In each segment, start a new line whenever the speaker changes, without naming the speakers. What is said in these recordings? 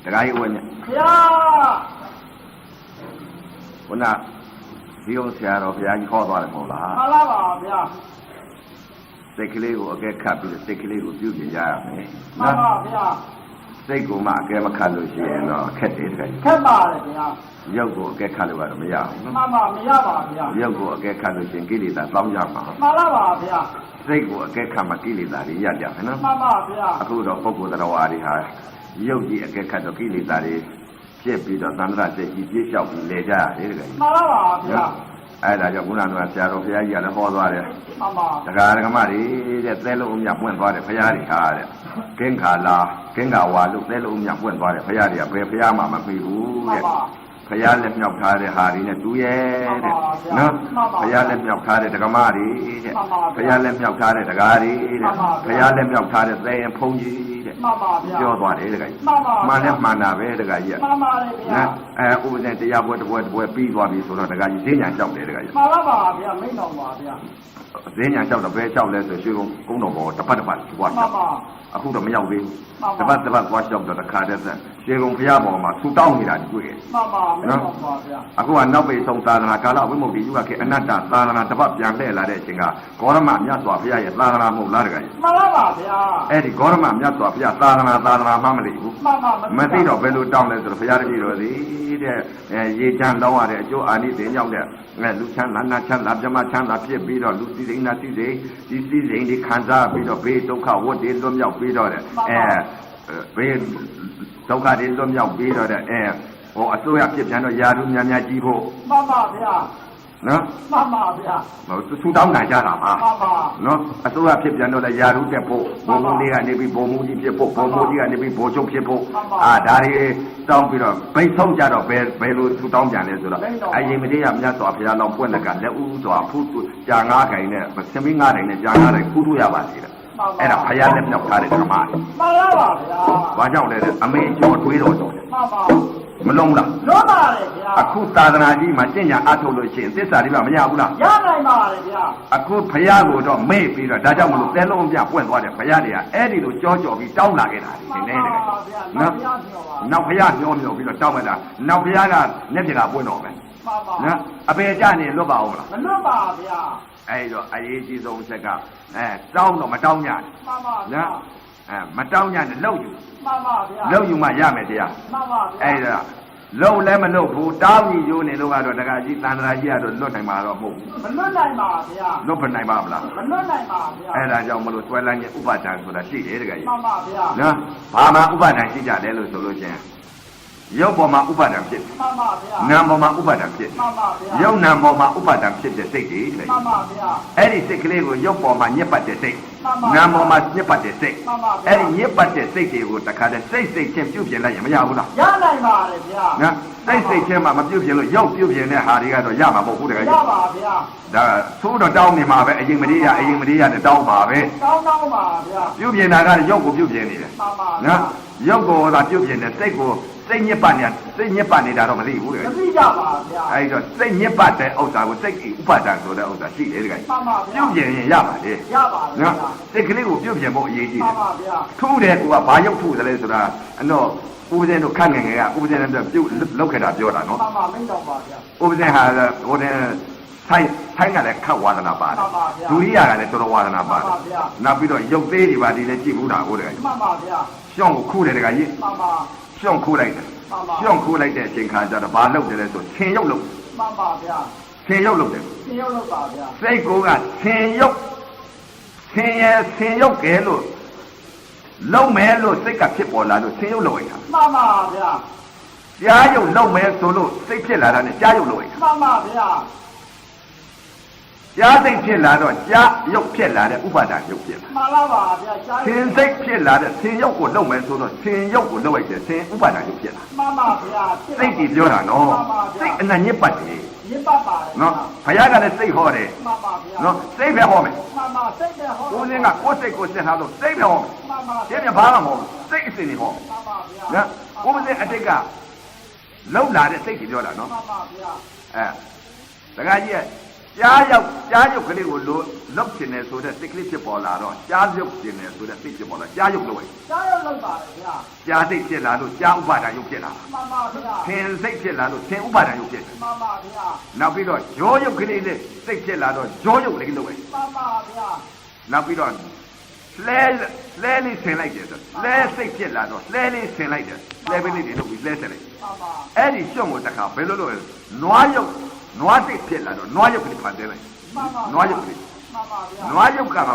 တခါကြီးဝင်ညဘ
ုရား
ခုနဒီအောင်ဆရာတော်ဘုရားကြီးခေါ်သွားတယ်မဟုတ်လားမ
ှန်ပါပါဗျာ
စိတ်ကလေးကိုအကဲခတ်ပြီးစိတ်ကလေးကိုပြုပြင်ကြရမယ်မ
ှန်ပါဗျာ
စိတ်ကိုမှအကဲမခတ်လို့ရှိရင်တော့ခက်တယ်တခါကြီးခ
က်ပါတယ်ဗျာ
ရုပ်ကိုအကဲခတ်လို့ကတော့မရဘူးန
ော်မှန်ပါမရပါဗျာ
ရုပ်ကိုအကဲခတ်လို့ရှိရင်ကိလေသာတောင်းကြမှာ
မှန်ပါပါဗျာစ
ိတ်ကိုအကဲခတ်မှကိလေသာတွေရကြမယ်နော်မ
ှန်ပါဗျာ
အခုတော့ပုဂ္ဂိုလ်တော်ဝါတွေဟာရုပ်ကြီးအကဲခတ်တော့ကိလေသာတွေဖြစ်ပြီးတော့သန္တရစိတ်ကြီးပြည့်လျှောက်ပြီးလဲကြရတယ်တကယ်မ
ှန်ပါပါဗျာ
အဲ့ဒါကြောင့်ခုနကဆရာတော်ဘုရားကြီးကလည်းဟောသွားတယ်မ
ှန်ပါတ
ရားဓမ္မတွေတဲ့သဲလုံးအမြပွင့်သွားတယ်ဘုရားတွေဟာတဲ့ကင်းခါလာကင်းခါဝါလို့သဲလုံးအမြပွင့်သွားတယ်ဘုရားတွေကဘယ်ဘုရားမှမပြီးဘူးတဲ့ဘုရားလက်မြောက်ထားတဲ့ဟာတွေနဲ့တူရဲ့တဲ့နော်ဘုရားလက်မြောက်ထားတဲ့ဓမ္မတွေတဲ့ဘုရားလက်မြောက်ထားတဲ့တရားတွေတဲ့ဘုရားလက်မြောက်ထားတဲ့သဲရင်ဖုံးကြီးတဲ့
မှန်ပါဗျာပ
ြောသွားတယ်တကယ်မှန်နဲ့မှန်တာပဲတကယ်ကြီးမ
ှန်ပါလေဗျာ
ဥပဒေတရားပွဲတစ်ပွဲပြီးသွားပြီဆိုတော့တကယ်ကြီးဈဉ္ညာကြောက်တယ်တကယ်ကြီးမ
ှန်ပါပါဗျာမိန့်တော်ပါဗျာ
ဈဉ္ညာကြောက်တော့ဘယ်ကြောက်လဲဆိုရွှေကုန်းတော်ဘောတပတ်သွားမ
ှန်ပါအ
ခုတော့မရောက်သေးဘူးတပတ်သွားကြောက်တော့တခါတည်းရွှေကုန်းဘုရားပေါ်မှာဆူတောင်းနေတာတွေ့တယ်မ
ှန်ပါမိန့်တော်ပါဗျာအ
ခုကနောက်ပိတ်ဆုံးသာသနာကာလဝိမု ക്തി ယူခေအနတ္တသာသနာတပတ်ပြန်လှည့်လာတဲ့အချိန်ကဂေါရမမြတ်စွာဘုရားရဲ့သာသနာမဟုတ်လားတကယ်ကြီး
မှန်ပါပါဗျာအ
ဲ့ဒီဂေါရမမြတ်စွာဘုရားသာသနာမှမသိဘူး
မှန်ပါ
မသိတော့ဘယ်လိုတောင်းလဲဆိုတော့ဘုရားတပည့်တော်သည်တဲ့ရေချမ်းတောင်းရတဲ့အကျိုးအာနိသင်ရောက်တဲ့လူချမ်းသာနတ်ချမ်းသာပြမချမ်းသာဖြစ်ပြီးတော့လူစည်းစိမ်နာစည်းစိမ်ဒီစည်းစိမ်ဒီခံစားပြီးတော့ဘေးဒုက္ခဝတ်တွေလွတ်မြောက်ပြီးတော့တဲ့ဘေးဒုက္ခတွေလွတ်မြောက်ပြီးတော့တဲ့ဟိုအစိုးရဖြစ်ပြန်တော့ယာတုများများကြီးဖို့
မှန်ပါဗျာန
ော်မ
ှန်ပါဗျာ
သူတောင်းနိုင်ကြတာပါမ
ှန်ပါန
ော်အစိုးရဖြစ်ပြန်တော့လည်းယာတုတက်ဖို့ဘုံဘုံလေးကနေပြီးဘုံမူကြီးဖြစ်ဖို့ဘုံမူကြီးကနေပြီးဘိုးချုပ်ဖြစ်ဖို့ဒါတွေတောင်းပြီးတော့ဘိတ်ဆုံးကြတော့ဘယ်လိုသူတောင်းပြန်လဲဆိုတော့အရင်မတည်းကမြတ်စွာဘုရားတော်ပွင့်လက်ကလက်ဦးစွာဖူးကြာငါးခိုင်နဲ့ဆင်းမင်းငါးခိုင်နဲ့ကြာငါးခိုင်ဖူးထုတ်ရပါသေးတယ်အဲ့ဒါဘုရားလက်မြောက်ထားတဲ့ဓမ္မမ
ှန်ပါဗျာ
ဘာကြောင့်လဲအမေကျော်တွေးတော်တော်မ
ှန်ပါမ
လုံးလားလ
ုံးပါတယ်ဗျာအ
ခုသာသနာကြီးမှာကျင့်ကြံအထုတ်လို့ရှိရင်သစ္စာတွေမရဘူးလားရ
နိုင်ပါတယ်ဗျာအ
ခုဘုရားကိုတော့မေ့ပြီးတော့ဒါကြောင့်မလို့သဲလုံးပြပွင့်သွားတယ်ဘုရားတွေကအဲ့ဒီလိုကြောကြောပြီးတောင်းလာခဲ့တာဒီနေ့တကယ်
နော်
နောက်ဘုရားညောပြီးတော့တောင်းလိုက်တာနောက်ဘုရားကမျက်ပြကပွင့်တော့မယ်
မှန်ပါ
နော်အပေကြနေလွတ်ပါအောင်လားမ
လွတ်ပါဗျာအ
ဲ့တော့အရေးကြီးဆုံးချက်ကတောင်းတော့မတောင်းကြ
ဘူးမှန်ပါနော်မ
တောင်းကြနဲ့လှုပ်ယူ
မှန်ပါဗျာလ
ှုပ်ယူမှရမယ်တရား
မှန်ပါဗျာအ
ဲ့ဒါလှုပ်လည်းမလှုပ်ဘူးတောင်းကြီးရိုးနေလို့ကတော့တခါကြီးသန္တရာကြီးကတော့လွတ်နိုင်မှာတော့မဟုတ်ဘူးမ
လွတ်နိုင်ပါဗျာ
လွတ်ဖနိုင်ပါမလား
မလွတ်နိုင်ပါဗျာအ
ဲ့ဒါကြောင့်မလို့ဆွဲလန်းခြင်းဥပါဒံဆိုတာရှိတယ်တခါကြီးမ
ှန်ပါဗျာ
နော်ဘာမှဥပါဒံရှိကြတယ်လို့ဆိုလို့ချင်းရုပ်ပေါ်မှာဥပါဒံဖြစ်မ
ှန်ပါဗျာ
နာမ်ပေါ်မှာဥပါဒံဖြစ်
မှန်ပါဗျာရ
ုပ်နာမ်ပေါ်မှာဥပါဒံဖြစ်တဲ့စိတ်တွေမ
ှန်ပါဗျာ
အဲ့ဒီစိတ်ကလေးကိုရုပ်ပေါ်မှာညစ်ပတ်တဲ့စိတ်နာမ်ပေါ်မှာညစ်ပတ်တဲ့စိတ်အဲ့ဒီညစ်ပတ်တဲ့စိတ်တွေကိုတခါတည်းစိတ်ချင်းပြုတ်ပြင်လိုက်ရင်မရဘူးလားရ
နိုင်ပါတယ်ဗျာန
ော်စိတ်ချင်းမှမပြုတ်ပြင်လို့ရုပ်ပြုတ်ပြင်တဲ့ဟာတွေကတော့ရမှာမဟုတ်ဘူးတကယ်
ရပါဗျာ
ဒါသိုးတော့တောင်းနေမှာပဲအရင်မလေးရနဲ့တောင်းပါပဲတ
ောင်းပါဗျာ
ပြုတ်ပြင်တာကရုပ်ကိုပြုတ်ပြင်နေတယ်မ
ှန်ပါန
ော်ရုပ်ကိုသာပြုတ်ပြင်တယ်စိတ်ကိုစိတ်ညစ်ပတ်နေတာတော့မသိဘူးလေမ
သိကြပါဗျာအ
ဲ့တော့စိတ်ညစ်ပတ်တဲ့ဥစ္စာကိုစိတ်ဥပါဒံဆိုတဲ့ဥစ္စာရှိတယ်တကယ်မ
ှန်ပါဗျာ
ပြုတ်ပြင်ရင်ရပါလေရ
ပါဗျာန
ော်စိတ်ကလေးကိုပြုတ်ပြင်ဖို့အရေးကြီးတယ်
မှန်ပါဗျာထ
ူးတယ်ကိုကဘာရုပ်ထူးတယ်လဲဆိုတာအဲ့တော့ဥပဒေတို့ခန့်ငယ်ငယ်ကဥပဒေနဲ့ပြုတ်လောက်ခဲ့တာပြောတာနော်
မှန်ပါမင်းတော်ပါဗျာဥ
ပဒေဟာဟိုတဲ့ဆိုင်ကလည်းခတ်ဝါဒနာပါတယ်ဒုရိယာကလည်းတော်တော်ဝါဒနာပါတယ်နောက်ပြီးတော့ရုပ်သေးတွေပါဒီလည်းကြည့်ဘူးတာဟုတ်တယ်မ
ှန်ပါဗျာ
ရှောင်းကိုခုတယ်တကကြီးမ
ှန်ပါရ
ှောင်းခိုးလိုက်တယ်ရှောင်းခိုးလိုက်တဲ့အချိန်ခါကျတော့ဘာလုပ်တယ်လဲဆိုဆင်ရုပ်လုပ်
မှန်ပါဗျာဆ
င်ရုပ်လုပ်တယ်ဆ
င်ရုပ်လုပ်ပါဗျာစ
ိတ်ကိုကဆင်ရုပ်ကဲလို့လုံးမဲလို့စိတ်ကဖြစ်ပေါ်လာလို့ဆင်ရုပ်လုပ်ရတာမ
ှန်ပါဗျာ
ကြားရုပ်လုံးမဲဆိုလို့စိတ်ဖြစ်လာတာနဲ့ကြားရုပ်လုပ်ရတာမ
ှန်ပါဗျာ
ကြားစိတ်ဖြစ်လာတော့ကြားရုပ်ဖြစ်လာတဲ့ဥပါဒံရုပ်ဖြစ်လာ
မှန်ပါပါဗျာဆ
င်စိတ်ဖြစ်လာတဲ့ဆင်ရုပ်ကိုလုပ်မယ်ဆိုတော့ဆင်ရုပ်ကိုလုပ်လိုက်တယ်ဆင်ဥပါဒံရုပ်ဖြစ်လာမ
ှန်ပါဗျာ
စိတ်ကြီးပြောတာနော်စိတ်အနညစ်ပတ်တယ်ည
စ်ပတ်ပါတယ်
နော်ဘုရားကလည်းစိတ်ဟောတယ်
မှန်ပါဗျာန
ော်စိတ်ပဲဟောမယ်မ
ှန်ပါစိတ်ပဲဟော
ကိုယ်စင်ကကိုယ်စိတ်ကိုစစ်ထားလို့စိတ်ပဲဟောမယ်မ
ှန်ပါဒ
ီမြဘာမှမဟုတ်စိတ်အစဉ်တွေဟော
မှန်ပါဗျာန
ော်ကိုယ်စင်အတိတ်ကလှုပ်လာတဲ့စိတ်ကြီးပြောတာနော်မ
ှန်ပါဗျာ
တခါကြီး ကြားရုပ်ကလေးကိုလုတ်ချင်တယ်ဆိုတဲ့စိတ်ကလေးဖြစ်ပေါ်လာတော့ကြားရုပ်ချင်တယ်ဆိုတဲ့စိတ်ဖြစ်ပေါ်လာကြားရုပ်လို့ပဲ
ကြားရုပ်လောက်ပါတယ်ဗျာ
ကြားစိတ်ဖြစ်လာလို့ကြားဥပါဒာရုပ်ဖြစ်လာ
မှန်ပါဗျာ
သင်စိတ်ဖြစ်လာလို့သင်ဥပါဒာရုပ်ဖြစ်တယ်
မှန်ပါဗျာ
နောက်ပြီးတော့ရောရုပ်ကလေးနဲ့စိတ်ဖြစ်လာတော့ရောရုပ်လေးလို့ပဲ
မှန်ပါဗျာ
နောက်ပြီးတော့လဲလေးဆင်လိုက်တယ်ဆိုလဲစိတ်ဖြစ်လာတော့လဲလေးဆင်လိုက်တယ်လဲပင်းလေးတွေလုပ်ပြီးလဲဆင်လိုက်
မှန်ပါ
အဲ့ဒီရှုံကိုတခါဘယ်လိုလုပ်လဲနွားရုပ်နွားစိတ်ဖြစ်လာတော့နွားရုပ်ကလေးဖန်ဆင်းလိုက်
မှန်ပါ
နွားရုပ်ကလေး
မှန်ပါဗျာ
နွားရုပ်ကမ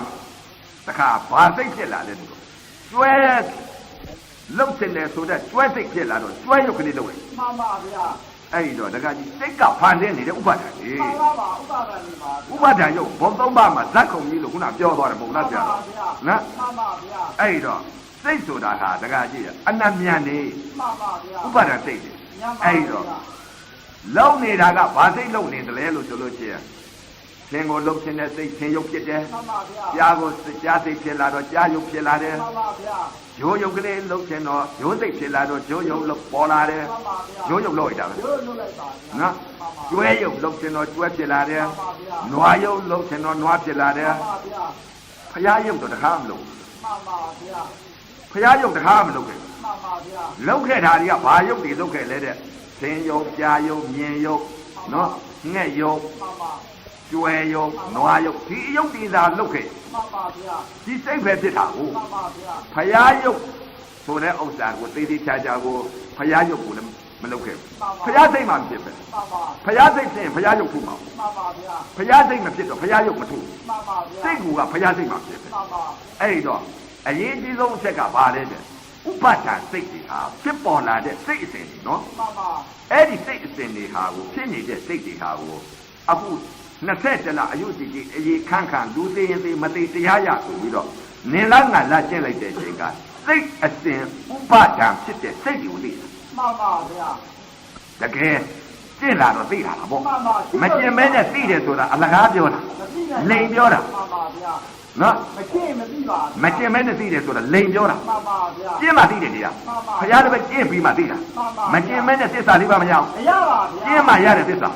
ှတခါဘာစိတ်ဖြစ်လာလဲဒီလိုကျွဲလုံချင်တယ်ဆိုတော့ကျွဲစိတ်ဖြစ်လာတော့ကျွဲရုပ်ကလေးလုပ်လိုက်
မှန်ပါဗျာ
အဲ့ဒီတော့တခါကြီးစိတ်ကဖန်ဆင်းနေတဲ့ဥပါဒာကြီး
မှန်ပါပါဥပါဒဏ်နေပါ
ဥပါဒာရုပ်ဘုံသုံးပါးမှာဇက်ခုံကြီးလို့ခုနပြောသွားတယ်ပုံလားပြတော့နော်
မှန်ပါဗျာ
အဲ့ဒီတော့စိတ်ဆိုတာဟာတခါကြီးအနတ်မြန်နေ
မှန်ပါဗျာ
ဥပါဒာစိတ်တယ်အဲ့ဒီတော့လုံနေတာကဘာစိတ်လုံနေတယ်လဲလို့ဆိုလို့ရှိရင်ရှင်ကိုလုံခြင်းတဲ့စိတ်ရှင်ရုပ်ဖြစ်တယ်
မှန်ပါဗျာ
ကြားကိုကြားစိတ်ဖြစ်လာတော့ကြားရုပ်ဖြစ်လာတယ်
မှန်ပါဗျာ
ရိုးရုပ်ကလေးလုံခြင်းတော့ရိုးစိတ်ဖြစ်လာတော့ရိုးရုပ်လို့ပေါ်လာတယ်
မှန်ပါဗျာ
ရိုးရုပ်လို့ရတာပဲ
ရိုးလုံးလိုက်ပါဗျာ
နော်ကျွဲရုပ်လုံခြင်းတော့ကျွဲဖြစ်လာတယ်
မှန်ပါဗျာ
နွားရုပ်လုံခြင်းတော့နွားဖြစ်လာတယ်
မှန်ပါဗျာ
ဖရားရုပ်တော့တခါမလုပ်
မှန်ပါဗျာ
ဖရားရုပ်တခါမလုပ်ခဲ့
မှန်ပါဗျာ
လုပ်ခဲ့တာတွေကဘာရုပ်တွေလုပ်ခဲ့လဲတဲ့သင်ယုံကြားယုံမြင်ယုံနော်ငှက်ယုံ
မှန်ပါ
ကျွဲယုံနွားယုံဒီယုံတွေသာလုပ်ခဲ့
မှန်ပါဗျာ
ဒီစိတ်ပဲဖြစ်တာကို
မှန်ပါဗျာ
ဖရားယုတ်ဆိုတဲ့ဥစ္စာကိုသေးသေးချာချာကိုဖရားယုတ်ကိုလည်းမလုပ်ခဲ့ဘူးဖရားစိတ်မှမဖြစ်ပဲ
မှန်ပါ
ဖရားစိတ်ဖြစ်ရင်ဖရားယုတ်ထူမှာ
မှန်ပါဗျာ
ဖရားစိတ်မဖြစ်တော့ဖရားယုတ်မထူ
မှန်ပါဗျာ
စိတ်ကဖရားစိတ်မှဖြစ်ပဲ
မှန်ပါ
အဲ့ဒီတော့အရေးကြီးဆုံးအချက်ကဘာလဲတဲ့ဥပါဒာစိတ်တွေဟာဖြစ်ပေါ်လာတဲ့စိတ်အစဉ်တွေနော်
မှန်ပါ
အဲ့ဒီစိတ်အစဉ်တွေဟာကိုဖြစ်နေတဲ့စိတ်တွေဟာကိုအခု20လအယုတ်ကြီးကြီးအေးခန့်ခန့်လူသိရင်သိမသိတရားရဆိုပြီးတော့နင်လာငါလာကျင့်လိုက်တဲ့အချိန်ကစိတ်အစဉ်ဥပါဒံဖြစ်တဲ့စိတ်ကိုသိတယ်
မှန်ပါဗျာ
တကယ်ကျင့်လာတော့သိတာပေါ့
မှန်ပါ
မကျင့်မဲနဲ့သိတယ်ဆိုတာအလကားပြောတာလိန်ပြောတာ
မှန်ပါဗျာ
နော်
မကျင့်မသိပါ
မကျင့်မဲနဲ့သိတယ်ဆိုတာလိန်ပြောတာ
မှန်ပါဗျာ
ကျင့်မှသိတယ်တရားဘုရားတပည့်ကျင့်ပြီးမှသိတာမကျင့်မဲနဲ့သစ္စာလေးပါမရအောင်
မရပါဗျာ
ကျင့်မှရတဲ့သစ္စာ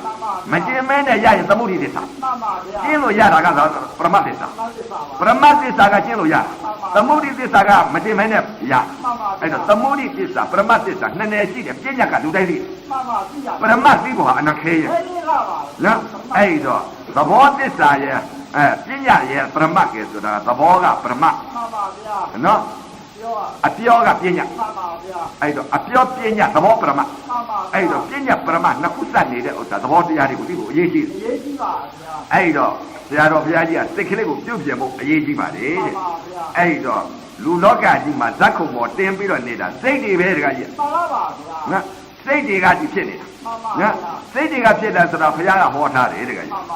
မကျင့်မဲနဲ့ရရင်သမုဒိသစ္စာ
မှန်ပါဗျာ
ကျင့်လို့ရတာကပရမတ်သစ္စာ
မှန်ပါပါ
ပရမတ်သစ္စာကကျင့်လို့ရသမုဒိသစ္စာကမကျင့်မဲနဲ့ရ
မှန်ပါ
အဲ့တော့သမုဒိသစ္စာပရမတ်သစ္စာနှစ်နယ်ရှိတယ်ပညာကလူတိုင်းသိ
မှန်ပါသိရ
ပရမတ်သိဖို့ဟာအနခေရဲ့
အဲ့ဒီကပါ
နော်အဲ့တော့သဘောသစ္စာရဲ့ပညာရဲ့ပရမတ်ကဲဆိုတာသဘောကပရမတ်
မှန်ပါဗျာ
နော်
ပြော
အပြောကပညာ
မှန်ပါဗျာ
အဲ့တော့အပြောပညာသဘောပရမတ်
မှန်ပါ
အဲ့တော့ပညာပရမတ်နှစ်ခုစပ်နေတဲ့ဥစ္စာသဘောတရားတွေကိုသိဖို့အရေးကြီးတယ်
ရေးကြည့်ပါဗျာ
အဲ့တော့ဆရာတော်ဘုရားကြီးကစိတ်ကလေးကိုပြုတ်ပြင်ဖို့အရေးကြီးပါလေတဲ့
မှန်ပါဗျာ
အဲ့တော့လူလောကကြီးမှာဇက်ခုံပေါ်တင်းပြီးတော့နေတာစိတ်တွေပဲတကကြီး
မှန်ပါပါဗျာ
နော်စိတ်တွေကဒီဖြစ်နေတာ
မှန်ပါ
နော်စိတ်တွေကဖြစ်တာဆိုတာဘုရားကဟောထားတယ်တကကြီး
မှန်ပါ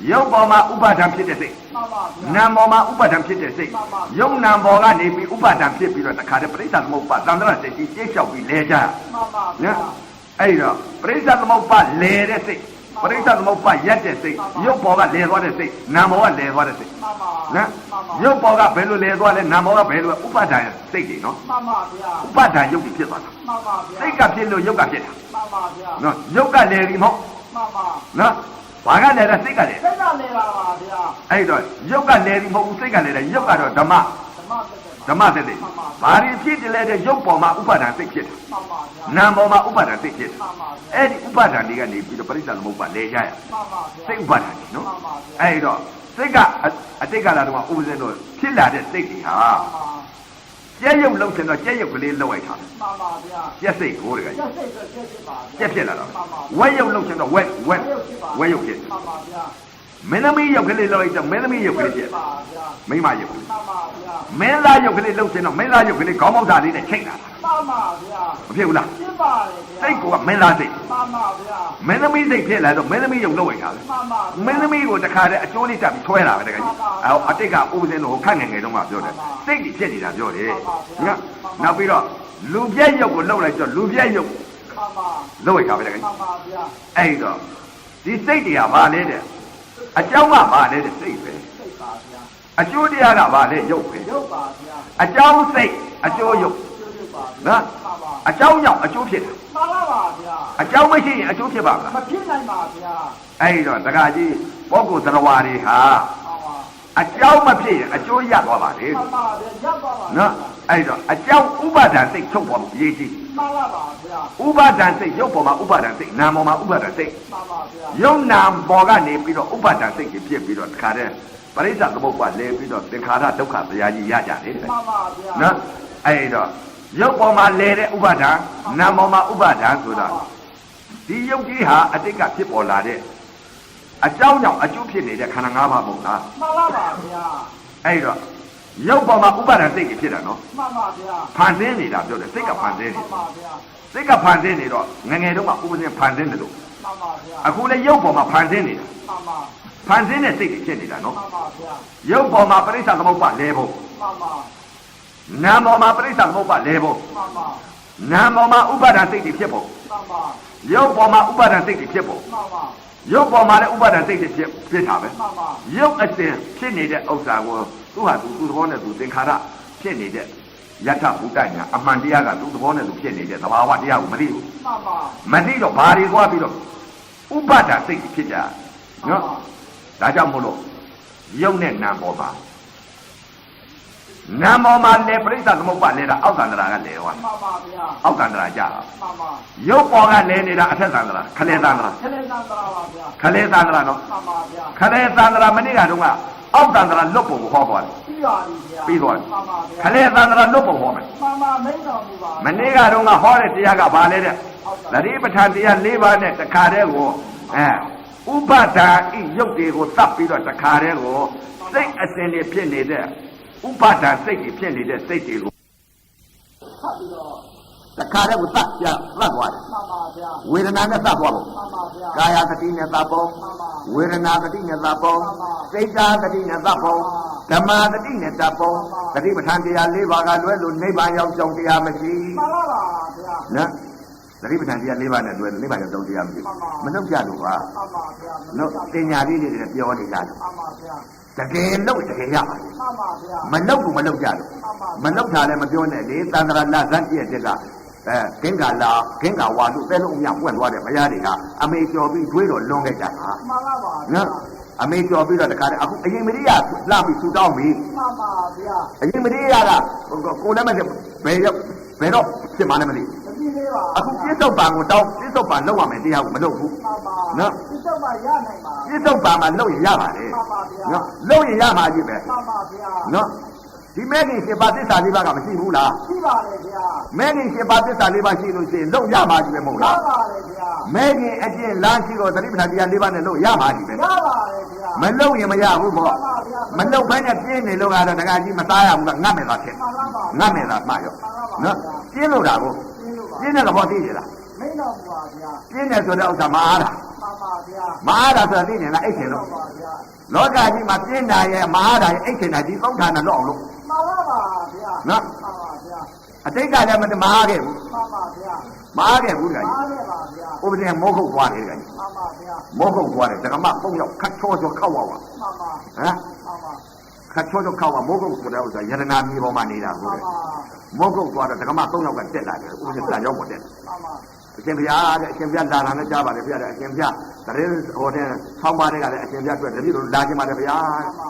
ရုပ်ပေါ်မှာဥပါဒံဖြစ်တဲ့စိတ်
မှန်ပါဗျာ
နာမ်ပေါ်မှာဥပါဒံဖြစ်တဲ့စိတ်ရုပ်နာမ်ပေါ်ကနေပြီးဥပါဒံဖြစ်ပြီးတော့တခါတည်းပရိစ္ဆသမုပ္ပါသံဃာစိတ်ကြီးကျိတ်လျှောက်ပြီးလဲကြ
မှန်ပါဗျာ
နော်အဲ့တော့ပရိစ္ဆသမုပ္ပါလဲတဲ့စိတ်ပရိစ္ဆသမုပ္ပါရက်တဲ့စိတ်ရုပ်ပေါ်ကလဲသွားတဲ့စိတ်နာမ်ပေါ်ကလဲသွားတဲ့စိတ်
မှန်ပါ
နော်ရုပ်ပေါ်ကဘယ်လိုလဲသွားလဲနာမ်ပေါ်ကဘယ်လိုဥပါဒံစိတ်တွေနော်
မှန်ပါဗျာ
ဥပါဒံရုပ်ကြီးဖြစ်သွားတာ
မှန်ပါဗျာ
စိတ်ကဖြစ်လို့ရုပ်ကဖြစ်တာ
မှန်ပါဗျာ
နော်ရုပ်ကလဲပြီးမဟုတ်
မှန်ပါ
နော်ဘာကလဲတဲ့စိတ်ကလဲ
စိတ်ကလည်းပါပါဗျာ
အဲ့တော့ရုပ်ကလဲပြီးမဟုတ်ဘူးစိတ်ကလဲတဲ့ရုပ်ကတော့ဓမ္မ
ဓမ္မတက်တယ်
ဓမ္မသက်သက်ဘာတွေဖြစ်တယ်လဲတဲ့ရုပ်ပေါ်မှာဥပါဒံစိတ်ဖြစ်တယ်
မှန်ပါဗျာ
နာမ်ပေါ်မှာဥပါဒံစိတ်ဖြစ်တယ်
မှန်ပါဗျာ
အဲ့ဒီဥပါဒံတွေကနေပြီးတော့ပရိစ္ဆသမုပ္ပါလဲရရ
မှန်ပါဗျာ
စိတ်ဥပါဒံတွေနော်အဲ့တော့စိတ်ကအတိတ်ကလာတော့ဥပဇင်းတို့ဖြစ်လာတဲ့စိတ်တွေဟာကျက်ရုပ်လုံးချင်တော့ကျက်ရုပ်ကလေးလောက်လိုက်တာ
မှန်ပါဗျာ
ကျက်စိတ်ကိုတကယ်
ကျက်စိတ်ဆိုကျက်စိတ်ပါ
ကျက်ဖြစ်လာတော့ဝက်ရုပ်လုံးချင်တော့ဝက်ရုပ်ဖြစ်
မှန်ပါဗျာ
မင်းသမီးရုပ်ကလေးလောက်လိုက်တော့မင်းသမီးရုပ်ကလေးဖြစ်
ပါဗျာ
မိမရုပ်ကလေး
မှန်ပါဗျာ
မင်းသားရုပ်ကလေးလုံးချင်တော့မင်းသားရုပ်ကလေးခေါင်းပေါက်သားလေးနဲ့ချိန်လာတာ
မှန်ပါဗျာ
မဖြစ်ဘူးလား
ရှင်းပါတယ်ဗျာ
စိတ်ကမင်းသားစိတ်
မှန်ပါဗျာ
မင်းသမီးစိတ်ဖြစ်လာတော့မင်းသမီးရုပ်လောက်လိုက်တာပဲ
မှန်ပါ
မင်းသမီးကိုတခါတည်းအကျိုးလေးတက်ပြီးဆွဲလာပဲတကယ်ကြီးအတိတ်ကဥပဇင်းတို့ခန့်ငယ်ငယ်တုန်းကပြောတယ်စိတ်ကြီးဖြစ်နေတာပြောတယ်နော်နောက်ပြီးတော့လူပြည့်ရုပ်ကိုလှုပ်လိုက်တော့လူပြည့်ရုပ်
မှန်ပါ
လှုပ်လိုက်တာပဲတကယ်
မှ
ကြီး
န်ပါဗျာ
အဲ့တော့ဒီစိတ်တွေကဘာလဲတဲ့အကြောင်းကဘာလဲတဲ့စိတ်ပဲ
စိတ်ပါဗျာ
အကျိုးတရားကဘာလဲရုပ်ပဲ
ရုပ်ပါဗျာ
အကြောင်းစိတ်အကျိုးရုပ် နော်အကြောင်းကြောင့်အကျိုးဖြစ်တယ်
မှန်ပါပါဗျာ
အကြောင်းမရှိရင်အကျိုးဖြစ်ပါမလား
မဖြစ်နိုင်ပါဗျာ
အဲ့တော့တခါကြီးပုဂ္ဂိုလ်သရဝါတွေဟာ
ဟုတ်ပါ
အကြောင်းမဖြစ်ရင်အကျိုးရသွားပါလေ
မှန်ပါဗျာရပ်ပါပါ
နော်အဲ့တော့အကြောင်းဥပါဒံစိတ်ချုပ်ပေါ်လို့ရေးကြည့်
မှန်ပါပါဗျာ
ဥပါဒံစိတ်ရုပ်ပေါ်မှာဥပါဒံစိတ်နာမ်ပေါ်မှာဥပါဒံစိတ်
မှန်ပါဗျာ
ယုံနာပေါ်ကနေပြီးတော့ဥပါဒံစိတ်ကြီးဖြစ်ပြီးတော့တခါတည်းပရိစ္ဆေသမုပ္ပါလဲပြီးတော့သင်္ခါရဒုက္ခတရားကြီးရကြတယ်တဲ့
မှန်ပါဗျာ
နော်အဲ့တော့ရုပ်ပေါ်မှာလဲတဲ့ဥပါဒံနာမ်ပေါ်မှာဥပါဒံဆိုတော့ဒီယုတ်ကြီးဟာအတိတ်ကဖြစ်ပေါ်လာတဲ့အကြောင်းကြောင့်အကျိုးဖြစ်နေတဲ့ခန္ဓာ၅ပါးမဟုတ်လား
မှန်ပါပါဗျာ
အဲ့တော့ရုပ်ပေါ်မှာဥပါဒံစိတ်ကြီးဖြစ်တာနော်
မှန်ပါဗျာ
ဖန်ဆင်းနေတာပြောတယ်စိတ်ကဖန်ဆင်းနေ
မှန်ပါဗျာ
စိတ်ကဖန်ဆင်းနေတော့ငငယ်တုန်းကဥပဒေဖန်ဆင်းတယ်လို့
မှန်ပါဗျာ
အခုလည်းရုပ်ပေါ်မှာဖန်ဆင်းနေတာ
မှန်ပါ
ဖန်ဆင်းတဲ့စိတ်ကြီးဖြစ်နေတာနော်
မှန်ပါဗျာ
ရုပ်ပေါ်မှာပရိစ္ဆေသမုပ္ပါလဲဖို့
မှန်ပါ
နာမ်ပေါ်မှာပရိစ္ဆေသမုပ္ပါလဲဖို့
မှန်ပါ
နာမ်ပေါ်မှာဥပါဒံစိတ်ကြီးဖြစ်ဖို့
မှန်ပါ
ရုပ်ပေါ်မှာဥပါဒံစိတ်ကြီးဖြစ်ဖို့
မှန်ပါ
ရုပ်ပေါ်မှာလည်းဥပါဒံစိတ်ကြီးဖြစ်တာပဲ
မှန်ပါ
ရုပ်အစဉ်ဖြစ်နေတဲ့ဥစ္စာကိုသူ့ဟာသူသဘောနဲ့သူသင်္ခါရဖြစ်နေတဲ့ယထဘုဒ္ဓညာအမှန်တရားကသူ့သဘောနဲ့သူဖြစ်နေတဲ့သဘာဝတရားကိုမသိဘူး
မှန်ပါ
မသိတော့ဘာတွေသွားပြီးတော့ဥပါဒစိတ်ဖြစ်ကြနော်ဒါကြောင့်မို့လို့ယုံနဲ့နာမ်ပေါ်မှာနာမ်ပေါ်မှာလည်းပြိဿသမုပ္ပါလဲတာအောက်ကန္တရာကလဲသွား
မှန်ပါဗျာ
အောက်ကန္တရာကြတာ
မှန်ပါ
ရုပ်ပေါ်ကလဲနေတာအထက်ကန္တရာခလဲသန္တရာ
ခလေးသံတရာပါဗျာ
ခလဲသန္တရာနော်
မှန်ပါဗျာ
ခလဲသန္တရာမနေ့ကတော့အောက်ကန္တရာလွတ်ပုံကိုဟောသွားတယ်
ပြီးပါပြီဗျာ
ပြီးသွားတယ်
မှန်ပါဗျာ
ခလဲသန္တရာလွတ်ပုံဟောမယ်
မှန်ပါမိတ်တော်မူပါ
မနေ့ကတော့ဟောတဲ့တရားကဘာလဲတဲ့သတိပဋ္ဌာန်တရား၄ပါးနဲ့တခါတည်းကိုဥပဒါဤရုပ်တွေကိုသတ်ပြီးတော့တခါတည်းကိုစိတ်အစဉ်တွေဖြစ်နေတဲ့ဥပါဒါစိတ်တွေဖြစ်နေတဲ့စိတ်တွေကို
ဖတ်ပြီးတော့
တခါတည်းကိုသတ်ပြသတ်သွားတယ်
မှန်ပါဗျာ
ဝေဒနာနဲ့သတ်သွားလို့
မှန်ပါဗျာ
ကာယသတိနဲ့သတ်ပုံဝေဒနာသတိနဲ့သတ်ပုံစိတ်ဓာတ်သတိနဲ့သတ်ပုံဓမ္မသတိနဲ့သတ်ပုံသတိပဋ္ဌာန်တရား၄ပါးကလွဲလို့နိဗ္ဗာန်ရောက်ကြောင်းတရားမရှိ
မှန်ပါပါဗျာ
နော်သတိပဋ္ဌာန်တရား၄ပါးနဲ့လွဲလို့နိဗ္ဗာန်ရောက်ကြောင်းတရားမရှိမနှုတ်ကြလို့ပါ
မှန်ပါဗျာ
နော်တင်ညာလေးတွေလည်းပြောနေကြတယ်
မှန်ပါဗျာ
တကယ်လို့တကယ်ရပါလေ
မှန်ပါဗျာ
မနှုတ်ဘူးမနှုတ်ကြလို့မနှုတ်တာလည်းမပြောနဲ့လေတန်ត្រာလဇတ်ပြည့်တဲ့ကဂင်္ဂလာဂင်္ဂဝါလူသဲလုံးအမြပွင့်သွားတဲ့ဘုရားတွေကအမေကျော်ပြီးတွေးတော့လွန်ခဲ့ကြတာ
မှန်ပါပါ
နော်အမေကျော်ပြီးတော့တခါတည်းအခုအရင်မရိယာလှပြီးဆူတောင်းပြီ
မှန်ပါဗျာ
အရင်မရိယာကကိုယ်လည်းမသိဘယ်တော့ဖြစ်မှလည်းမသိ
မကြည့်သေးပါ
အခုပြစ္ဆုတ်ပံကိုတောင်းပြစ္ဆုတ်ပံလောက်ရမယ်တရားကိုမလုပ်ဘူး
မှန်ပါ
နော်
ဒီတော့မှရနိုင်ပါ
ပြစ္ဆုတ်ပံမှာလုပ်ရင်ရပါလေ
မှန်ပါဗျာ
နော်လုပ်ရင်ရမှာကြီးပဲ
မှန်ပါဗျာ
နော်ဒီမဲခင်7ပါးသစ္စာ၄ပါးကမရှိဘူးလား
ရှိပါလေဗျာ
မဲခင်7ပါးသစ္စာ၄ပါးရှိလို့ရှိရင်လုံရမှာကြီးပဲမဟုတ်
ရ
လား
ပါလေဗျာ
မဲခင်အကျင့်လမ်းရှိတော့သတိပဋ္ဌာန်တရား၄ပါးနဲ့လုံရမှာကြီးပဲ
ရပါလေဗျာ
မလုံရင်မရဘူးပေါ့မလုံဘဲနဲ့ပြင်းနေလို့ကတော့တခါကြီးမသားရဘူးကငတ်မယ်သာဖြစ်
မှန်ပါပါ
ငတ်မယ်သာမှရောနော်ပြင်းလို့တာကို
ရှင်းလို့ပါပ
ြင်းတဲ့သဘောသိတယ်လား
မိန်တော်မူပါဗျာ
ပြင်းတယ်ဆိုတဲ့ဥစ္စာမအားတာ
မှန်ပါဗျာ
မအားတာဆိုတာသိနေလားအိတ်ချင်
မှ
လို့
န်ပါဗျာ
လောကကြီးမှာပြင်းတာရဲ့မအားတာရဲ့အိတ်ချင်တာဒီသုံးဌာနလောက်အောင်လို့
မှန်ပါပါဗျာ
နော်
မှန်ပါဗျာ
အတိတ်ကလည်းမအားခဲ့ဘူး
မှန်ပါဗျာ
မအားခဲ့ဘူးတခါကြီး
အားရပါဗျာ
ဥပဒေမောခုတ်သွားတယ်တခါကြီး
မှန်ပါဗျာ
မောခုတ်သွားတယ်တက္ကမပုံရောက်ခတ်ချောချောခောက်ဝါဝါ
မှန်ပါ
ဟမ်
မှန်ပါ
ခတ်ချောချောခောက်ဝါမောခုတ်ဆိုတဲ့ဥစ္စာယရနာမြေပေါ်မှာနေတာဟုတ်
မှန်
တယ်
ပါ
မောခုတ်သွားတော့တက္ကမ3ယောက်ကတက်လာတယ်ဥပဒေပြန်ရောက်ပေါ်တက်
မှန်ပါ
အရှင်ဘုရားတဲ့အရှင်ဘုရားလာတာနဲ့ကြားပါတယ်ဘုရားတဲ့အရှင်ဘုရားတရေဟိုတဲ့ဆောင်းပါးတွေကလည်းအရှင်ဘုရားတွေ့တတိတို့လာခြင်းပါတယ်ဘုရား
မှန်ပါ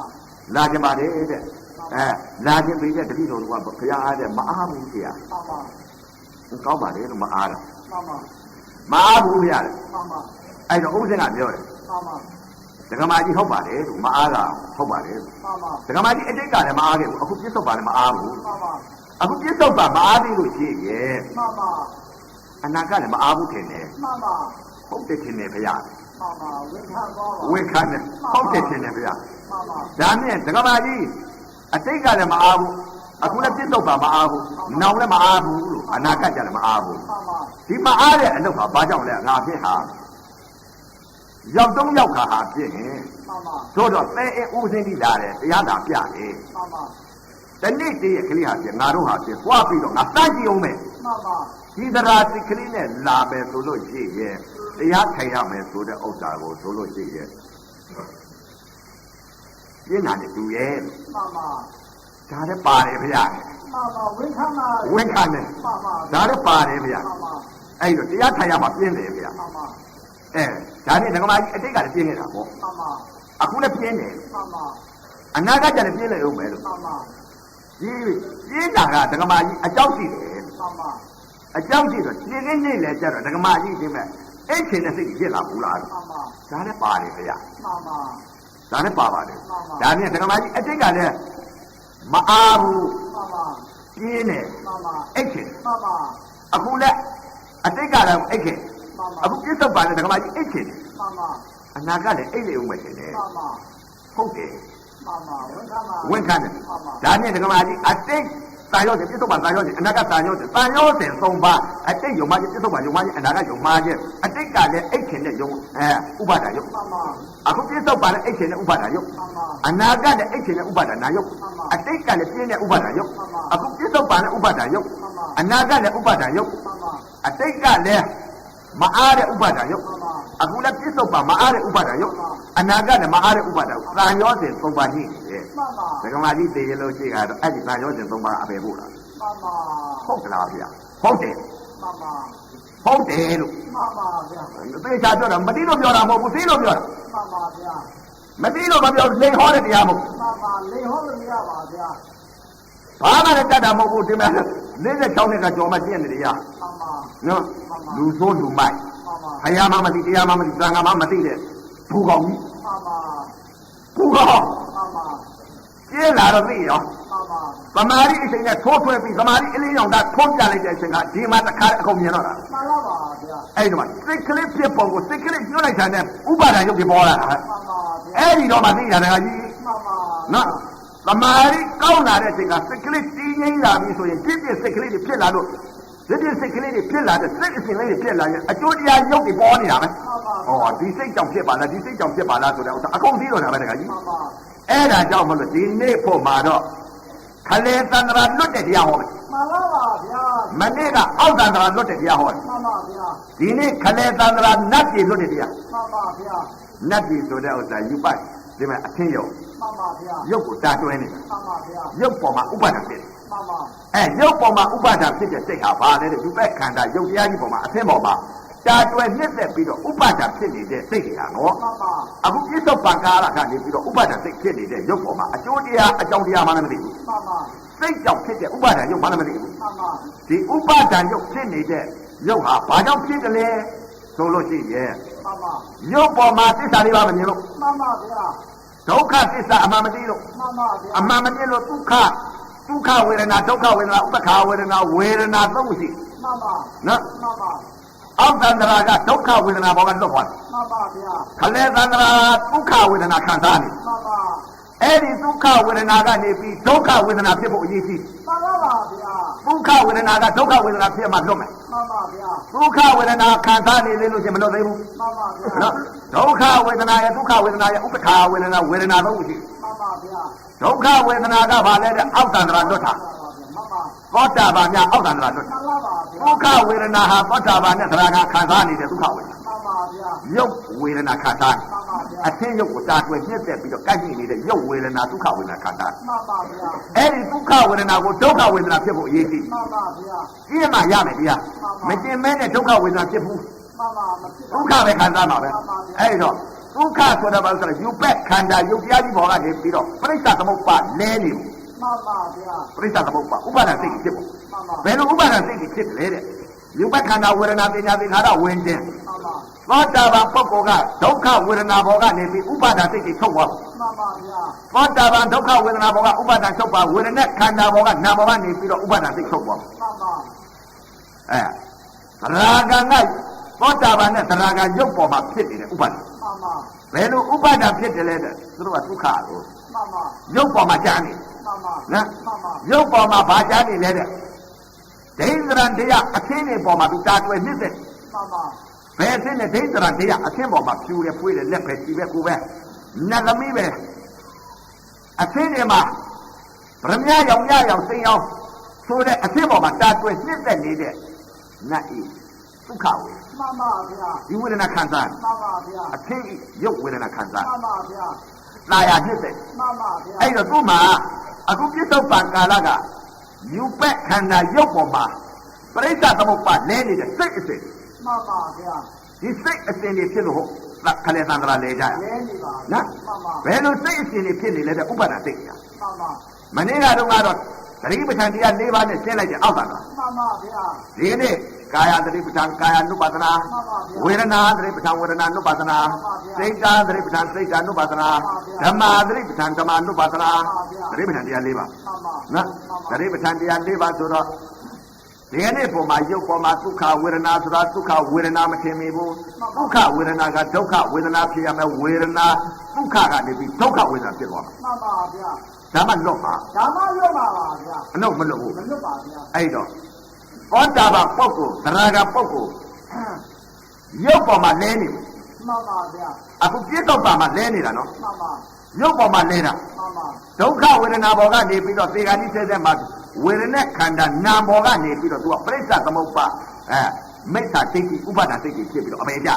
လာခြင်းပါတယ်တဲ့လာခြင်းပြီးတဲ့တတိတို့ကဘုရားအားတဲ့မအားဘူးဘုရား
မှန်ပါ
ကောင်းပါလေလို့မအားတာ
မှန်ပါ
မအားဘူးဘုရားတဲ့
မှန်ပါ
အဲ့တော့ဥပဒေကပြောတယ်
မှန်ပါ
ဒကမာကြီးဟုတ်ပါတယ်လို့မအားတာဟုတ်ပါတယ်
မှန်ပါ
ဒကမာကြီးအတိတ်ကလည်းမအားခဲ့ဘူးအခုပြစ္ဆုတ်ပါလည်းမအားဘူး
မှန်ပါ
အခုပြစ္ဆုတ်ပါမအားသေးလို့ရှိရဲ့
မှန်ပါ
အနာကလည်းမအားဘူးထင်တယ်
မှန်ပါ
ဟုတ်တယ်ထင်တယ်ဘုရား
မှန်ပါဝန်ခံသွားပါ
ဝေခံတယ်ဟုတ်တယ်ထင်တယ်ဘုရား
မှန်ပါ
ဒါနဲ့ဒကမာကြီးအတိတ်ကလည်းမအားဘူးအခုလည်းပြစ္ဆုတ်ပါမအားဘူးနောင်လည်းမအားဘူးလို့အနာကကြလည်းမအားဘူး
မှန်ပါ
ဒီမအားတဲ့အလုပ်ဟာဘာကြောင့်လဲငါဖြစ်ဟာရောက်တော့ရောက်ခါဟာဖြစ်ရင်
မှန်ပါ
သို့တော့သဲအင်းဦးစင်းကြီးလာတယ်တရားသာပြတယ်
မှန်ပါ
တနေ့တည်းရဲ့ကလေးဟာပြငါတို့ဟာပြသွားပြီးတော့ငါစမ်းကြည့်အောင်မယ်
မှန်ပါ
ဒီသရာစိတ်ကလေးနဲ့လာမယ်ဆိုလို့ရှိရဲ့တရားထိုင်ရမယ်ဆိုတဲ့ဥစ္စာကိုဆိုလို့ရှိရဲ့ပြင်းတာနဲ့တူရဲ့
မှန်ပါ
ဒါလည်းပါတယ်ဗျာ
မှ
ဝန်ခံတယ်ဒါလည်းပါတယ်ဗျာအဲ့တော့တရားထိုင်ရမှာပြင်းတယ်ဗျာအဲဒါနဲ့ဒကမာကြီးအတိတ်ကလည်းပြင်းနေတာပေါ့အခုလည်းပြင်းတယ်အနာဂတ်ကျလည်းပြင်းနေဦးမယ်လို့ဒီပြင်းတာကဒကမာကြီးအကြောက်ရှိတယ်အကြောက်ရှိတော့ပြင်းနေလေကြတော့ဒကမာကြီးဒီမဲ့အဲ့ချိန်နဲ့စိတ်ဖြစ်လာဘူးလားဒါလည်းပါတယ်ဗျာဒါလည်းပါပါတယ်ဒါနဲ့ဒကမာကြီးအတိတ်ကလည်းမအားဘူးပြင်းနေအဲ့ချိန်အခုလည်းအတိတ်ကလည်းအဲ့ချိန်အခုပြစ္ဆုတ်ပါနဲ့ဒကမာကြီးအဲ့ချိန်အနာကလည်းအဲ့လေဦးမယ်ထင်တယ်ဟုတ်တယ်ဝန်ခံတယ်ဒါနဲ့ဒကမာကြီးအတိတ်တာရောပြစ္ဆုတ်ပါတာရောအနာကတာရောတယ်သုံးပါအတိတ်ယုံမှပြစ္ဆုတ်ပါယုံမှအနာကယုံမှချင်းအတိတ်ကလည်းအဲ့ချိန်နဲ့ယုံဥပါဒယုံအခုပြစ္ဆုတ်ပါနဲ့အဲ့ချိန်နဲ့ဥပါဒယုံအနာကလည်းအဲ့ချိန်နဲ့ဥပါဒနာယုံအတိတ်ကလည်းပြင်းတဲ့ဥပါဒယုံအခုပြစ္ဆုတ်ပါနဲ့ဥပါဒယုံအနာကလည်းဥပါဒယုံအတိတ်ကလည်းမအားတဲ့ဥပါဒယုတ်အခုလည်းပြစ္ဆုတ်ပါမအားတဲ့ဥပါဒယုတ်အနာကလည်းမအားတဲ့ဥပါဒယုတ်သံယောစဉ်၃ပါးရှိတယ်ဒကမာကြီးတည်ရလို့ရှိကတော့အဲ့ဒီသံယောစဉ်၃ပါးအပေဖို့လားဟုတ်ကလားဗျာဟုတ်တယ်ဟုတ်တယ်လို့သေချာပြောတာမသိလို့ပြောတာမဟုတ်ဘူးသိလို့ပြောတာမသိလို့မပြောလိန်ဟောတဲ့တရားမဟုတ်
လိန်ဟောလို့မရပါဗျာ
ဘာမှလည်းတတ်တာမဟုတ်ဘူးဒီမဲ့46နှစ်ကကြော်မှကျင့်နေတယ်ရနော်လူဆိုးလူမိုက်ခရမမသိတရားမမသိသံဃာမမသိတဲ့ဘူကောင်ကြီးဘူကောင်ကျင်းလာတော့သိရောသမာဓိအချိန်နဲ့ထိုးထွဲပြီးသမာဓိအလင်းရောင်တာထုံးပြလိုက်တဲ့အချိန်ကဒီမှာတစ်ခါအကုန်မြင်တော့တာ
မှန်ပါပါဗျာ
အဲ့ဒီမှာစိတ်ကလေးဖြစ်ပုံကိုစိတ်ကလေးညှို့လိုက်တာနဲ့ဥပါဒဏ်ရုပ်ပြပေါ်လာတာအဲ့ဒီတော့မှသိရတယ်ကကြီးနော်သမာဓိကောင်းလာတဲ့အချိန်ကစိတ်ကလေးတည်ငြိမ်လာပြီဆိုရင်ဖြစ်ဖြစ်စိတ်ကလေးတွေဖြစ်လာလို့ဒီစိတ်ကလေးတွေဖြစ်လာတဲ့စိတ်အစဉ်လေးတွေဖြစ်လာရင်အကျိုးတရားရုပ်တွေပေါ်နေတာပဲဟောဒီစိတ်ကြောင့်ဖြစ်ပါလားဒီစိတ်ကြောင့်ဖြစ်ပါလားဆိုတဲ့ဥစ္စာအကုန်သိတော့တာပဲတခါကြီးအဲ့ဒါကြောင့်မလို့ဒီနေ့ဖို့မှာတော့ခလေသန္တရာလွတ်တဲ့တရားဟောတယ်
မှန်ပါပါဗျာ
မနေ့ကအောက်သန္တရာလွတ်တဲ့တရားဟောတယ်
မှန်ပါဗျာ
ဒီနေ့ခလေသန္တရာနတ်ပြည်လွတ်တဲ့တရား
မှန်ပါဗျာ
နတ်ပြည်ဆိုတဲ့ဥစ္စာယူပိုက်ဒီမှာအထင်းရုပ်
မှန်ပါဗျာ
ရုပ်ကိုတာတွဲနေတယ်
မှန်ပါဗျာ
ရုပ်ပေါ်မှာဥပါဒံဖြစ်တယ်
မှန်ပါ
ရုပ်ပေါ်မှာဥပါဒံဖြစ်တဲ့စိတ်ဟာဘာလဲတဲ့ယူပိုက်ခန္ဓာရုပ်တရားကြီးပေါ်မှာအထင်းပေါ်မှာတာတွဲနှစ်သက်ပြီးတော့ဥပါဒံဖြစ်နေတဲ့စိတ်တွေဟာနော်
မှန်ပါ
အခုပြစ္ဆုတ်ပံကာရကနေပြီးတော့ဥပါဒံစိတ်ဖြစ်နေတဲ့ရုပ်ပေါ်မှာအကျိုးတရားအကြောင်းတရားမှလည်းမသိဘူး
မှန်ပါ
စိတ်ကြောင့်ဖြစ်တဲ့ဥပါဒံရုပ်မှလည်းမသိဘူး
မှန်ပါ
ဒီဥပါဒံရုပ်ဖြစ်နေတဲ့ရုပ်ဟာဘာကြောင့်ဖြစ်တယ်လဲဆိုလို့ရှိရင်
မှန်ပါ
ရုပ်ပေါ်မှာသစ္စာလေးပါမမြင်လို့
မှန်ပါဗျာ
ဒုက္ခသစ္စာအမှန်မသိလို့
မှန်ပါဗျာ
အမှန်မသိလို့ဒုက္ခဝေဒနာဒုက္ခဝေဒနာဥပ္ပခာဝေဒနာဝေဒနာသုံးရှိ
မှန်ပါ
နော်
မှန်ပါ
အောက်သန္တရာကဒုက္ခဝေဒနာဘောကလွတ်သွားတယ်
မှန်ပါဗျာ
ခလေသန္တရာဒုက္ခဝေဒနာခံစားနေ
မှန်ပါ
အဲ့ဒီဒုက္ခဝေဒနာကနေပြီးဒုက္ခဝေဒနာဖြစ်ဖို့အရေးကြီး
မှန်ပါပါဗျာ
ဒုက္ခဝေဒနာကဒုက္ခဝေဒနာဖြစ်မှလွတ်မယ်
မှန်ပါဗျာ
ဒုက္ခဝေဒနာခံစားနေသေးလို့ရှင်မလွတ်သေးဘူး
မှန်ပါဗျာ
နော်ဒုက္ခဝေဒနာရဲ့ဒုက္ခဝေဒနာရဲ့ဥပ္ပခာဝေဒနာဝေဒနာသုံးရှိ
မှန်ပါဗျာ
ဒုက္ခဝေဒနာကဘာလဲတဲ့အောက်သန္တရာလွတ်တာ
မှန်ပါ
သောတာပန်များအောက်သန္တရာလွတ်တာ
မှန်ပါပါဗျာ
ဒုက္ခဝေဒနာဟာသောတာပန်နဲ့သရဂံခံစားနေတဲ့ဒုက္ခဝေဒနာ
မှန်ပါဗျာ
ရုပ်ဝေဒနာခံစား
မှန်ပါဗျာ
အသင်းရုပ်ကိုတာတွယ်ညှက်သက်ပြီးတော့ကိုက်ကြည့်နေတဲ့ရုပ်ဝေဒနာဒုက္ခဝေဒနာခံစား
မှန်ပါဗျာ
အဲ့ဒီဒုက္ခဝေဒနာကိုဒုက္ခဝေဒနာဖြစ်ဖို့အရေးကြီး
မှန်ပါဗျာ
ကြည့်မှရမယ်တရားမကျင်မဲနဲ့ဒုက္ခဝေဒနာဖြစ်ဘူး
မှန်ပါမဖြစ်
ဒုက္ခပဲခံစားမှာပဲအဲ့တော့ဒုက္ခဆိုတာဘာလဲဆိုတော့ယူပက်ခန္ဓာယုတ်တရားကြီးပေါ်ကနေပြီးတော့ပရိစ္ဆသမုပ္ပါလဲနေဘူး
မှန်ပါဗျာ
ပရိစ္ဆသမုပ္ပါဥပါဒစိတ်ဖြစ်ဖို့ဘယ်လိုဥပါဒစိတ်ဖြစ်တယ်တဲ့ယူပက်ခန္ဓာဝေဒနာပညာသင်္ခါရဝင်ခြင်းသောတာပန်ပုဂ္ဂိုလ်ကဒုက္ခဝေဒနာဘောကနေပြီးဥပါဒစိတ်တွေထုတ်သွား
မှန်ပါဗျာ
သောတာပန်ဒုက္ခဝေဒနာဘောကဥပါဒထုတ်ပါဝေဒနာခန္ဓာဘောကနာဘောကနေပြီးတော့ဥပါဒစိတ်ထုတ်သွား
မှန်ပါ
ရာဂံကသောတာပန်နဲ့သရဂံရုပ်ပေါ်မှာဖြစ်နေတဲ့ဥပါဒ
မှန်ပါ
ဘယ်လိုဥပါဒဖြစ်တယ်လဲတဲ့သူတို့ကဒုက္ခလို့
မှန်ပါ
ရုပ်ပေါ်မှာကြားနေ
မှန်ပါ
နော်
မှန်ပါ
ရုပ်ပေါ်မှာဘာကြားနေလဲတဲ့ဒိဋ္ဌရံတရားအချင်းတွေပေါ်မှာသူတာတွယ်နှစ်သက်
မှန်ပါ
ဘယ်အချင်းနဲ့ဒိဋ္ဌရံတရားအချင်းပေါ်မှာဖြူတယ်ဖွေးတယ်လက်ပဲကြည့်ပဲကိုယ်ပဲနတ်သမီးပဲအချင်းတွေမှာဗရမ ्या ရောင်ရရောင်စိန်အောင်ဆိုတဲ့အချင်းပေါ်မှာတာတွယ်နှစ်သက်နေတဲ့နတ်ဤဒုက္ခဝေ
မှန်ပါဗျာ
ဒီဝေဒနာခံစား
မှန်ပါဗျာ
အချင်းရုပ်ဝေဒနာခံစား
မှန်ပါဗျာ
သာယာနှစ်သက်
မှန်ပါဗျာ
အဲ့တော့သူ့မှာအခုပြစ္ဆုတ်ပံကာလက ယူပက်ခန္ဓာရုပ်ပေါ်မှာပရိစ္ဆသမုပ္ပါလဲနေတဲ့စိတ်အစဉ်
မှန်ပါဗျာ
ဒီစိတ်အစဉ်တွေဖြစ်လို့ဟုတ်ခလေသံဃာလဲကြ
လဲနေပါ
နော်
မှန်ပါ
ဘယ်လိုစိတ်အစဉ်တွေဖြစ်နေလဲတဲ့ဥပါဒစိတ်ညာ
မှန်ပါ
မနေ့ကတော့သတိပဋ္ဌာန်တရား၄ပါးနဲ့ရှင်းလိုက်တဲ့အောက်တာက
မှန်ပါဗျာ
ဒီနေ့ကာယသတိပဋ္ဌာန်ကာယ ानु ပါဒနာဝေဒနာသတိပဋ္ဌာန်ဝေဒနာ ानु ပါဒနာစိတ်ဓာသတိပဋ္ဌာန်စိတ်ဓာ ानु ပါဒနာဓမ္မာသတိပဋ္ဌာန်ဓမ္မာ ानु ပါဒနာသတိပဋ္ဌာန်တရား၄ပါး
မှန်ပါ
နော်သတိပဋ္ဌာန်တရား၄ပါးဆိုတော့ဒီနေ့ပုံမှာရုပ်ပေါ်မှာဒုက္ခဝေဒနာဆိုတာဒုက္ခဝေဒနာမထင်မိဘူးဒုက္ခဝေဒနာကဒုက္ခဝေဒနာဖြစ်ရမယ်ဝေဒနာဒုက္ခကနေပြီးဒုက္ခဝေဒနာဖြစ်သွားမှာ
မှန်ပါဗျာ
ဒါမှလွတ်မှာ
ဒါမှလွတ်ပါပါဗျာ
အနုမလွတ်ဘူး
မလွတ်ပါဗျာ
အဲ့တော့သောတာပန်ပုဂ္ဂိုလ်သရဂပုဂ္ဂိုလ်ရုပ်ပေါ်မှာလဲနေ
မှန်ပါဗျာ
အခုပြစ္ဆုတ်ပါမှာလဲနေတာနော်
မှန်ပါ
ရုပ်ပေါ်မှာလဲတာ
မှန်ပါ
ဒုက္ခဝေဒနာပေါ်ကနေပြီးတော့သေဂာတိဆဲဆဲမှာဝေဒနာခန္ဓာနာမ်ပေါ်ကနေပြီးတော့သူကပြိစ္ဆသမုပ္ပါမိစ္ဆာဒိဋ္ဌိဥပါဒစိတ်ကြီးဖြစ်ပြီးတော့အပေကြ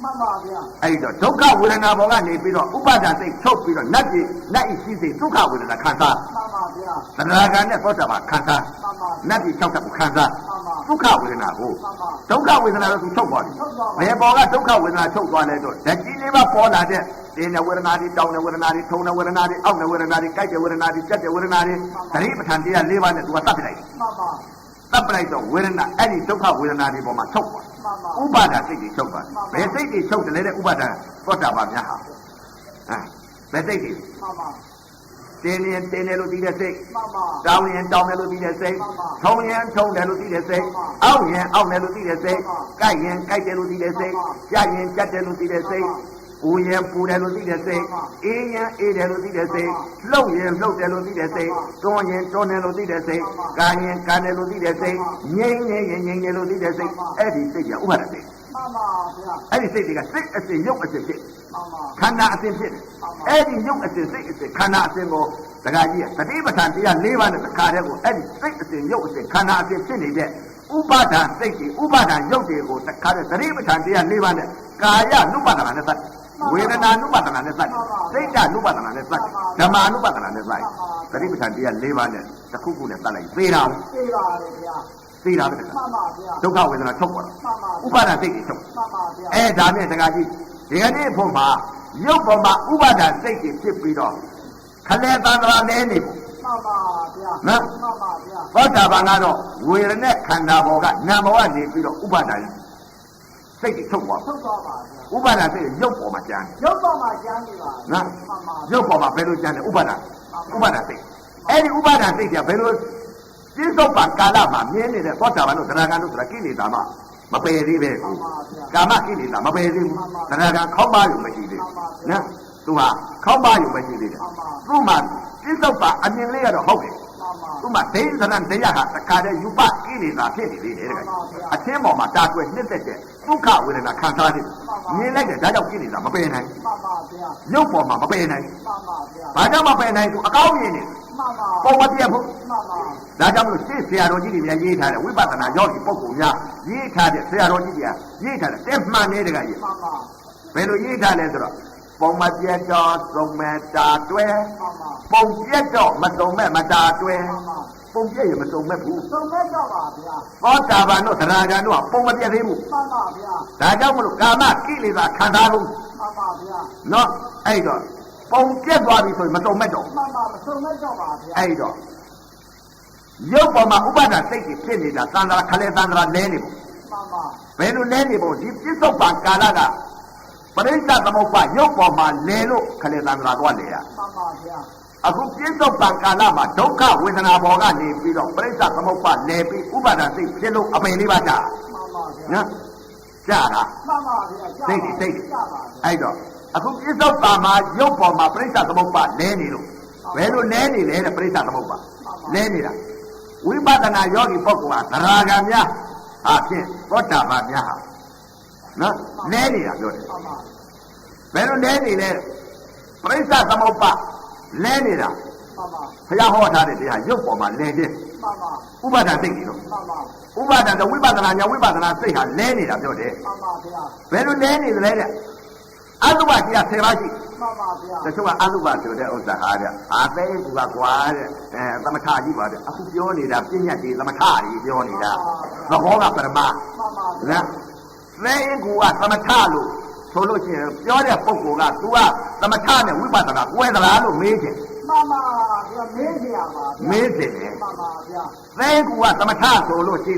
မှန်ပါဗျာ
အဲ့တော့ဒုက္ခဝေဒနာပေါ်ကနေပြီးတော့ဥပါဒစိတ်ချုပ်ပြီးတော့နတ်ကြီးနတ်ဤရှိစေဒုက္ခဝေဒနာခံစား
မှန်ပါဗျာ
သရဂံနဲ့သောတာပန်ခံစား
မှန်ပါ
နတ်ကြီး၆ချက်ကိုခံစား
မှန်ပါ
ဒုက္ခဝေဒနာကို
မှန်ပါ
ဒုက္ခဝေဒနာတော့သူချုပ်သွားပြီဘယ်ပေါ်ကဒုက္ခဝေဒနာချုပ်သွားလဲတော့ဓာတ်ကြီးလေးပါပေါ်လာတဲ့တင်းတဲ့ဝေဒနာတွေတောင်းတဲ့ဝေဒနာတွေထုံတဲ့ဝေဒနာတွေအောက်တဲ့ဝေဒနာတွေကြိုက်တဲ့ဝေဒနာတွေကြက်တဲ့ဝေဒနာတွေသတိပဋ္ဌာန်တရား၄ပါးနဲ့သူကတတ်ပြလိုက်
မှန်ပါ
တတ်ပြလိုက်တော့ဝေဒနာအဲ့ဒီဒုက္ခဝေဒနာတွေပေါ်မှာချုပ်သွား
မှန်ပါ
ဥပါဒစိတ်တွေချုပ်သွားဘယ်စိတ်တွေချုပ်တယ်လဲတဲ့ဥပါဒသောတာပန်များဟာဘယ်စိတ်တွေ
မှန်ပါ
တင်းတယ်လို့သိတဲ့စိတ်
မှန်ပါ
တောင်းရင်တောင်းတယ်လို့သိတဲ့စိတ်ထုံရင်ထုံတယ်လို့သိတဲ့စိတ်အောက်ရင်အောက်တယ်လို့သိတဲ့စိတ်ကြိုက်ရင်ကြိုက်တယ်လို့သိတဲ့စိတ်ကြရင်ကြက်တယ်လို့သိတဲ့စိတ်ပူရင်ပူတယ်လို့သိတဲ့စိတ်အေးရင်အေးတယ်လို့သိတဲ့စိတ်လှုပ်ရင်လှုပ်တယ်လို့သိတဲ့စိတ်တွန်းရင်တွန်းတယ်လို့သိတဲ့စိတ်ကာရင်ကာတယ်လို့သိတဲ့စိတ်ငြိမ့်ရင်ငြိမ့်တယ်လို့သိတဲ့စိတ်အဲ့ဒီစိတ်ကဥပါဒစိတ်
မှန်ပါဗျာ
အဲ့ဒီစိတ်တွေကစိတ်အစဉ်ရုပ်အစဉ်ဖြစ်
မှန်ပါ
ခန္ဓာအစဉ်ဖြစ်အဲ့ဒီရုပ်အစဉ်စိတ်အစဉ်ခန္ဓာအစဉ်ကိုတခါကြီးသတိပဋ္ဌာန်တရား၄ပါးနဲ့တခါတည်းကိုအဲ့ဒီစိတ်အစဉ်ရုပ်အစဉ်ခန္ဓာအစဉ်ဖြစ်နေတဲ့ဥပါဒံစိတ်တွေဥပါဒံရုပ်တွေကိုတခါတည်းသတိပဋ္ဌာန်တရား၄ပါးနဲ့ကာယ ानु ပါဒနာနဲ့သတ်ဝေဒနာ ानु ပါဒနာနဲ့သတ်စိတ်ဓာ ानु ပါဒနာနဲ့သတ်ဓမ္မ ानु ပါဒနာနဲ့သတ်သတိပဋ္ဌာန်တရား၄ပါးနဲ့တစ်ခုခုနဲ့သတ်လိုက်သေးတာ
သိပါတယ်ဗျာ
သေးတာပဲ
မှန်ပါဗျာ
ဒုက္ခဝေဒနာချုပ်သွား
မှန်ပါ
ဥပါဒံစိတ်တွေချုပ်
မှန်ပါဗျာ
အဲဒါနဲ့တခါကြီးဒီကနေ့ဖို့မှာရုပ်ပေါ်မှာဥပါဒစိတ်တွေဖြစ်ပြီးတော့ခလဲသံဃာလဲနေပေါ့
မှန်ပါဗျာ
နော်
မှန်ပါဗျာ
သောတာပန်ကတော့ဝေရณะခန္ဓာပေါ်ကနာမ်ပေါ်ကနေပြီးတော့ဥပါဒစိတ်တွေထုတ်သွား
ထုတ်သွားပါဗျာ
ဥပါဒစိတ်ရုပ်ပေါ်မှာကျန်
ရုပ်ပေါ်မှာကျမ်းနေပါ
နော်
မှန်ပါ
ရုပ်ပေါ်မှာဘယ်လိုကျန်လဲဥပါဒစိတ်အဲ့ဒီဥပါဒစိတ်ကဘယ်လိုပြစ္ဆုတ်ပံကာလမှာမြင်နေတဲ့သောတာပန်တို့သရဂံတို့ဆိုတာကိလေသာမှမပယ်သေးပဲကာမကိလေသာမပယ်သေးဘူးသရဂံခေါင်းပါယူမရှိသေးနော်သူဟာခေါင်းပါယူမရှိသေးတယ်သူ့မှာပြစ္ဆုတ်ပံအမြင်လေးကတော့ဟုတ်တယ်
မှန်ပါ
သူ့မှာဒိဋ္ဌသရံတရားဟာတခါတည်းယူပကိလေသာဖြစ်နေသေးတယ်တဲ့အချင်းပေါ်မှာတာကွယ်နှစ်သက်တဲ့ဒုက္ခဝေဒနာခံစားနေမြင်လိုက်တယ်ဒါကြောင့်ကိလေသာမပယ်နိုင်
မှန်ပါဗျာ
ရုပ်ပေါ်မှာမပယ်နိုင်
မှန်ပါဗျာ
ဘာကြောင့်မပယ်နိုင်သူအကောင်းမြင်နေ
မှန်ပါ
ပုံမပြတ်ဘူး
မှန်ပါ
ဒါကြောင့်မလို့ရှေ့ဆရာတော်ကြီးတွေများရေးထားတဲ့ဝိပဿနာယောဂီပုဂ္ဂိုလ်များရေးထားတဲ့ဆရာတော်ကြီးတွေကရေးထားတဲ့တက်မှန်နေတဲ့ကကြီး
မှန်ပါ
ဘယ်လိုရေးထားလဲဆိုတော့ပုံမပြတ်တော့သုံးမဲ့တာတွဲ
မှန်ပါ
ပုံပြတ်တော့မသုံးမဲ့မတာတွဲ
မှန်ပါ
ပုံပြည့်ရမသုံးမဲ့ဘူး
သုံးမဲ့တော့ပါဗျာ
သောတာပန်တို့သရဂံတို့ကပုံမပြတ်သေးဘူး
မှန်ပါဗျာ
ဒါကြောင့်မလို့ကာမကိလေသာခံစားလို့
မှန်ပါဗျာ
နော်အဲ့တော့ပုံပြတ်သွားပြီဆိုရင်မသုံးမဲ့တော့
မှန်ပါမသုံးမဲ့တော့ပါဗျာ
အဲ့တော့ရုပ်ပေါ်မှာဥပါဒစိတ်ကြီးဖြစ်နေတာသံဃာခလဲသံဃာလဲနေပေါ့
မှန်ပါ
ဘယ်လိုလဲနေပေါ့ဒီပြစ္ဆုတ်ပံကာလကပရိစ္ဆသမုပ္ပါရုပ်ပေါ်မှာလဲလို့ခလဲသံဃာသွားလေရ
မှန်ပါဗျာ
အခုပြစ္ဆုတ်ပံကာလမှာဒုက္ခဝေဒနာပေါ်ကနေပြီးတော့ပရိစ္ဆသမုပ္ပါလဲပြီးဥပါဒစိတ်ဖြစ်လို့အပင်လေးပါကြာ
မှန်ပါဗျာ
နော်ကြာတာ
မှန်ပါဗျာ
စိတ်တွေစိတ်တွေ
ကြပါဗျာ
အဲ့တော့အခုပြစ္ဆုတ်ပံမှာရုပ်ပေါ်မှာပရိစ္ဆသမုပ္ပါလဲနေလို့ဘယ်လိုလဲနေလဲတဲ့ပရိစ္ဆသမုပ္ပါလဲနေတာဝိပဿနာယောဂီပုဂ္ဂိုလ်ဟာသရဂံများအဖြစ်သောတာပန်များဟာနော်လဲနေတာပြောတယ်
မှန်ပါ
ဘယ်လိုလဲနေလဲပရိစ္ဆသမုပ္ပါလဲနေတာ
မှန်ပါ
ဘုရားဟောထားတဲ့တရားရုပ်ပေါ်မှာလဲခြင်း
မှန်ပါ
ဥပါဒစိတ်ကြီးတော့
မှန်ပါ
ဥပါဒဝိပဿနာညာဝိပဿနာစိတ်ဟာလဲနေတာပြောတယ်
မှန်ပါဗျာ
ဘယ်လိုလဲနေသလဲတဲ့ အတုပတရား10ပါးရှိ
မှန်ပါဗျာ
တချို့ကအတုပဆိုတဲ့ဥစ္စာဟာတဲ့အာသိကူကကွာတဲ့သမထကြီးပါတဲ့အခုပြောနေတာပြဉ္ညာကြီးသမထကြီးပြောနေတာသဘောကပရမ
မှန်ပါ
နော်သိကူကသမထလို့ဆိုလို့ရှိရင်ပြောတဲ့ပုဂ္ဂိုလ်က तू ကသမထနဲ့ဝိပဿနာကွဲသလားလို့မေးတယ်
မှန်ပါဗျာမင်းကြီးရပါဗျာ
မေးတယ်
မှန်ပါဗျာ
သိကူကသမထဆိုလို့ရှိ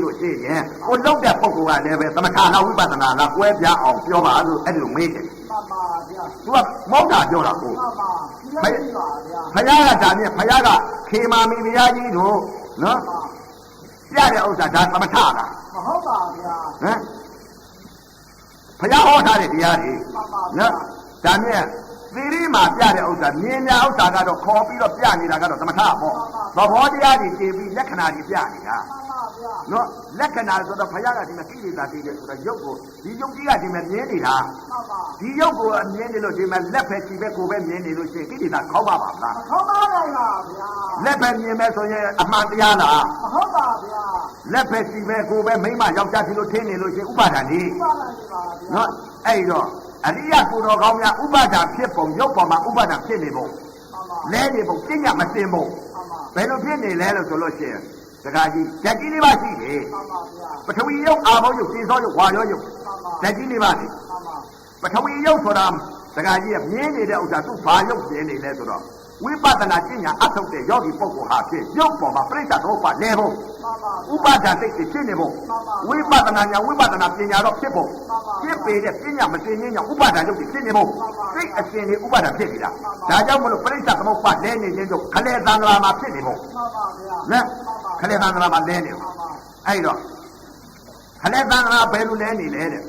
ရင်ကိုလုံးတဲ့ပုဂ္ဂိုလ်ကလည်းပဲသမထလားဝိပဿနာလားကွဲပြားအောင်ပြောပါလို့အဲ့လိုမေးတယ်
မှန်ပါဗျာ
तू ကမောက်တာပြောတာကို
မှန်ပါဒီလိုပါဗျာ
ဖယားကဒါနဲ့ဖယားကခေမာမီဘုရားကြီးတို့နော်ပြတဲ့ဥစ္စာဒါသမထလား
မဟုတ်ပါဗျာ
ဟမ်ဖယားဟောထားတဲ့တရားတွေ
မှန်ပါဗျာ
နော်ဒါနဲ့သီရိမှာပြတဲ့ဥစ္စာမြင်တဲ့ဥစ္စာကတော့ခေါ်ပြီးတော့ပြနေတာကတော့သမထပေါ့သဘောတရားတွေတင်ပြီးလက္ခဏာတွေပြနေတာ
မှန်ပါဗျာ
နော်လက္ခဏာဆိုတော့ဖယားကဒီမှာကိလေသာတည်တယ်ဆိုတော့ရုပ်ကိုဒီရုပ်ကြီးကဒီမှာမြင်နေတာ
မှန်ပါ
ဒီရုပ်ကိုအမြင်နေလို့ဒီမှာလက်ပဲခြေပဲကိုယ်ပဲမြင်နေလို့ရှိရင်ကိလေသာခေါင်းပါပါလား
မဟုတ်ပါနိုင်ပါဗျာ
လက်ပဲမြင်မဲ့ဆိုရင်အမှန်တရားလား
မဟုတ်ပါဗျာ
လက်ပဲခြေပဲကိုယ်ပဲမိမယောက်ျားဒီလိုထင်းနေလို့ရှိရင်ဥပါဒဏ်ကြီး
မှန်ပါနိုင်ပါဗျာ
နော်အဲ့တော့အရိယကိုယ်တော်ကောင်းများဥပါဒဏ်ဖြစ်ပုံရုပ်ပေါ်မှာဥပါဒဏ်ဖြစ်နေပုံ
မှန်ပါ
လဲနေပုံပြညာမစင်ပုံ
မှန်ပါ
ဘယ်လိုဖြစ်နေလဲလို့ဆိုလို့ရှိရင်တခါကြီးဓာတ်ကြီးလေးပါရှိတယ်
မှန်ပါဗျာ
ပထဝီရုပ်အာဘောရုပ်စေသောရုပ်ဝါရောရုပ်
မှန်ပါ
ဓာတ်ကြီးလေးပါလေ
မှန်ပါ
ပထဝီရုပ်ဆိုတာတခါကြီးကမြင်နေတဲ့ဥစ္စာသူ့ဘာရုပ်မြင်နေလဲဆိုတော့ဝိပဿနာပညာအထုတ်တဲ့ယောဂီပုဂ္ဂိုလ်ဟာဖြစ်ရုပ်ပေါ်မှာပြိဿသောပါလဲဖို့
မှန်ပါ
ဥပါဒစိတ်ဖြစ်နေဖို့ဝိပဿနာညာဝိပဿနာပညာတော့ဖြစ်ဖို့ဖြစ်ပေတဲ့ပညာမသိခြင်းကြောင့်ဥပါဒရုပ်ဖြစ်နေဖို့စိတ်အစဉ်လေးဥပါဒဖြစ်နေတာဒါကြောင့်မလို့ပြိဿသမုပ္ပါလဲနေခြင်းကြောင့်ခလေသံဃာမှာဖြစ်နေဖို့
မှန်ပါဗျာ
နော်ခလေသံဃာမှာလဲနေဖို့အဲ့တော့ခလေသံဃာဘယ်လိုလဲနေလဲတဲ့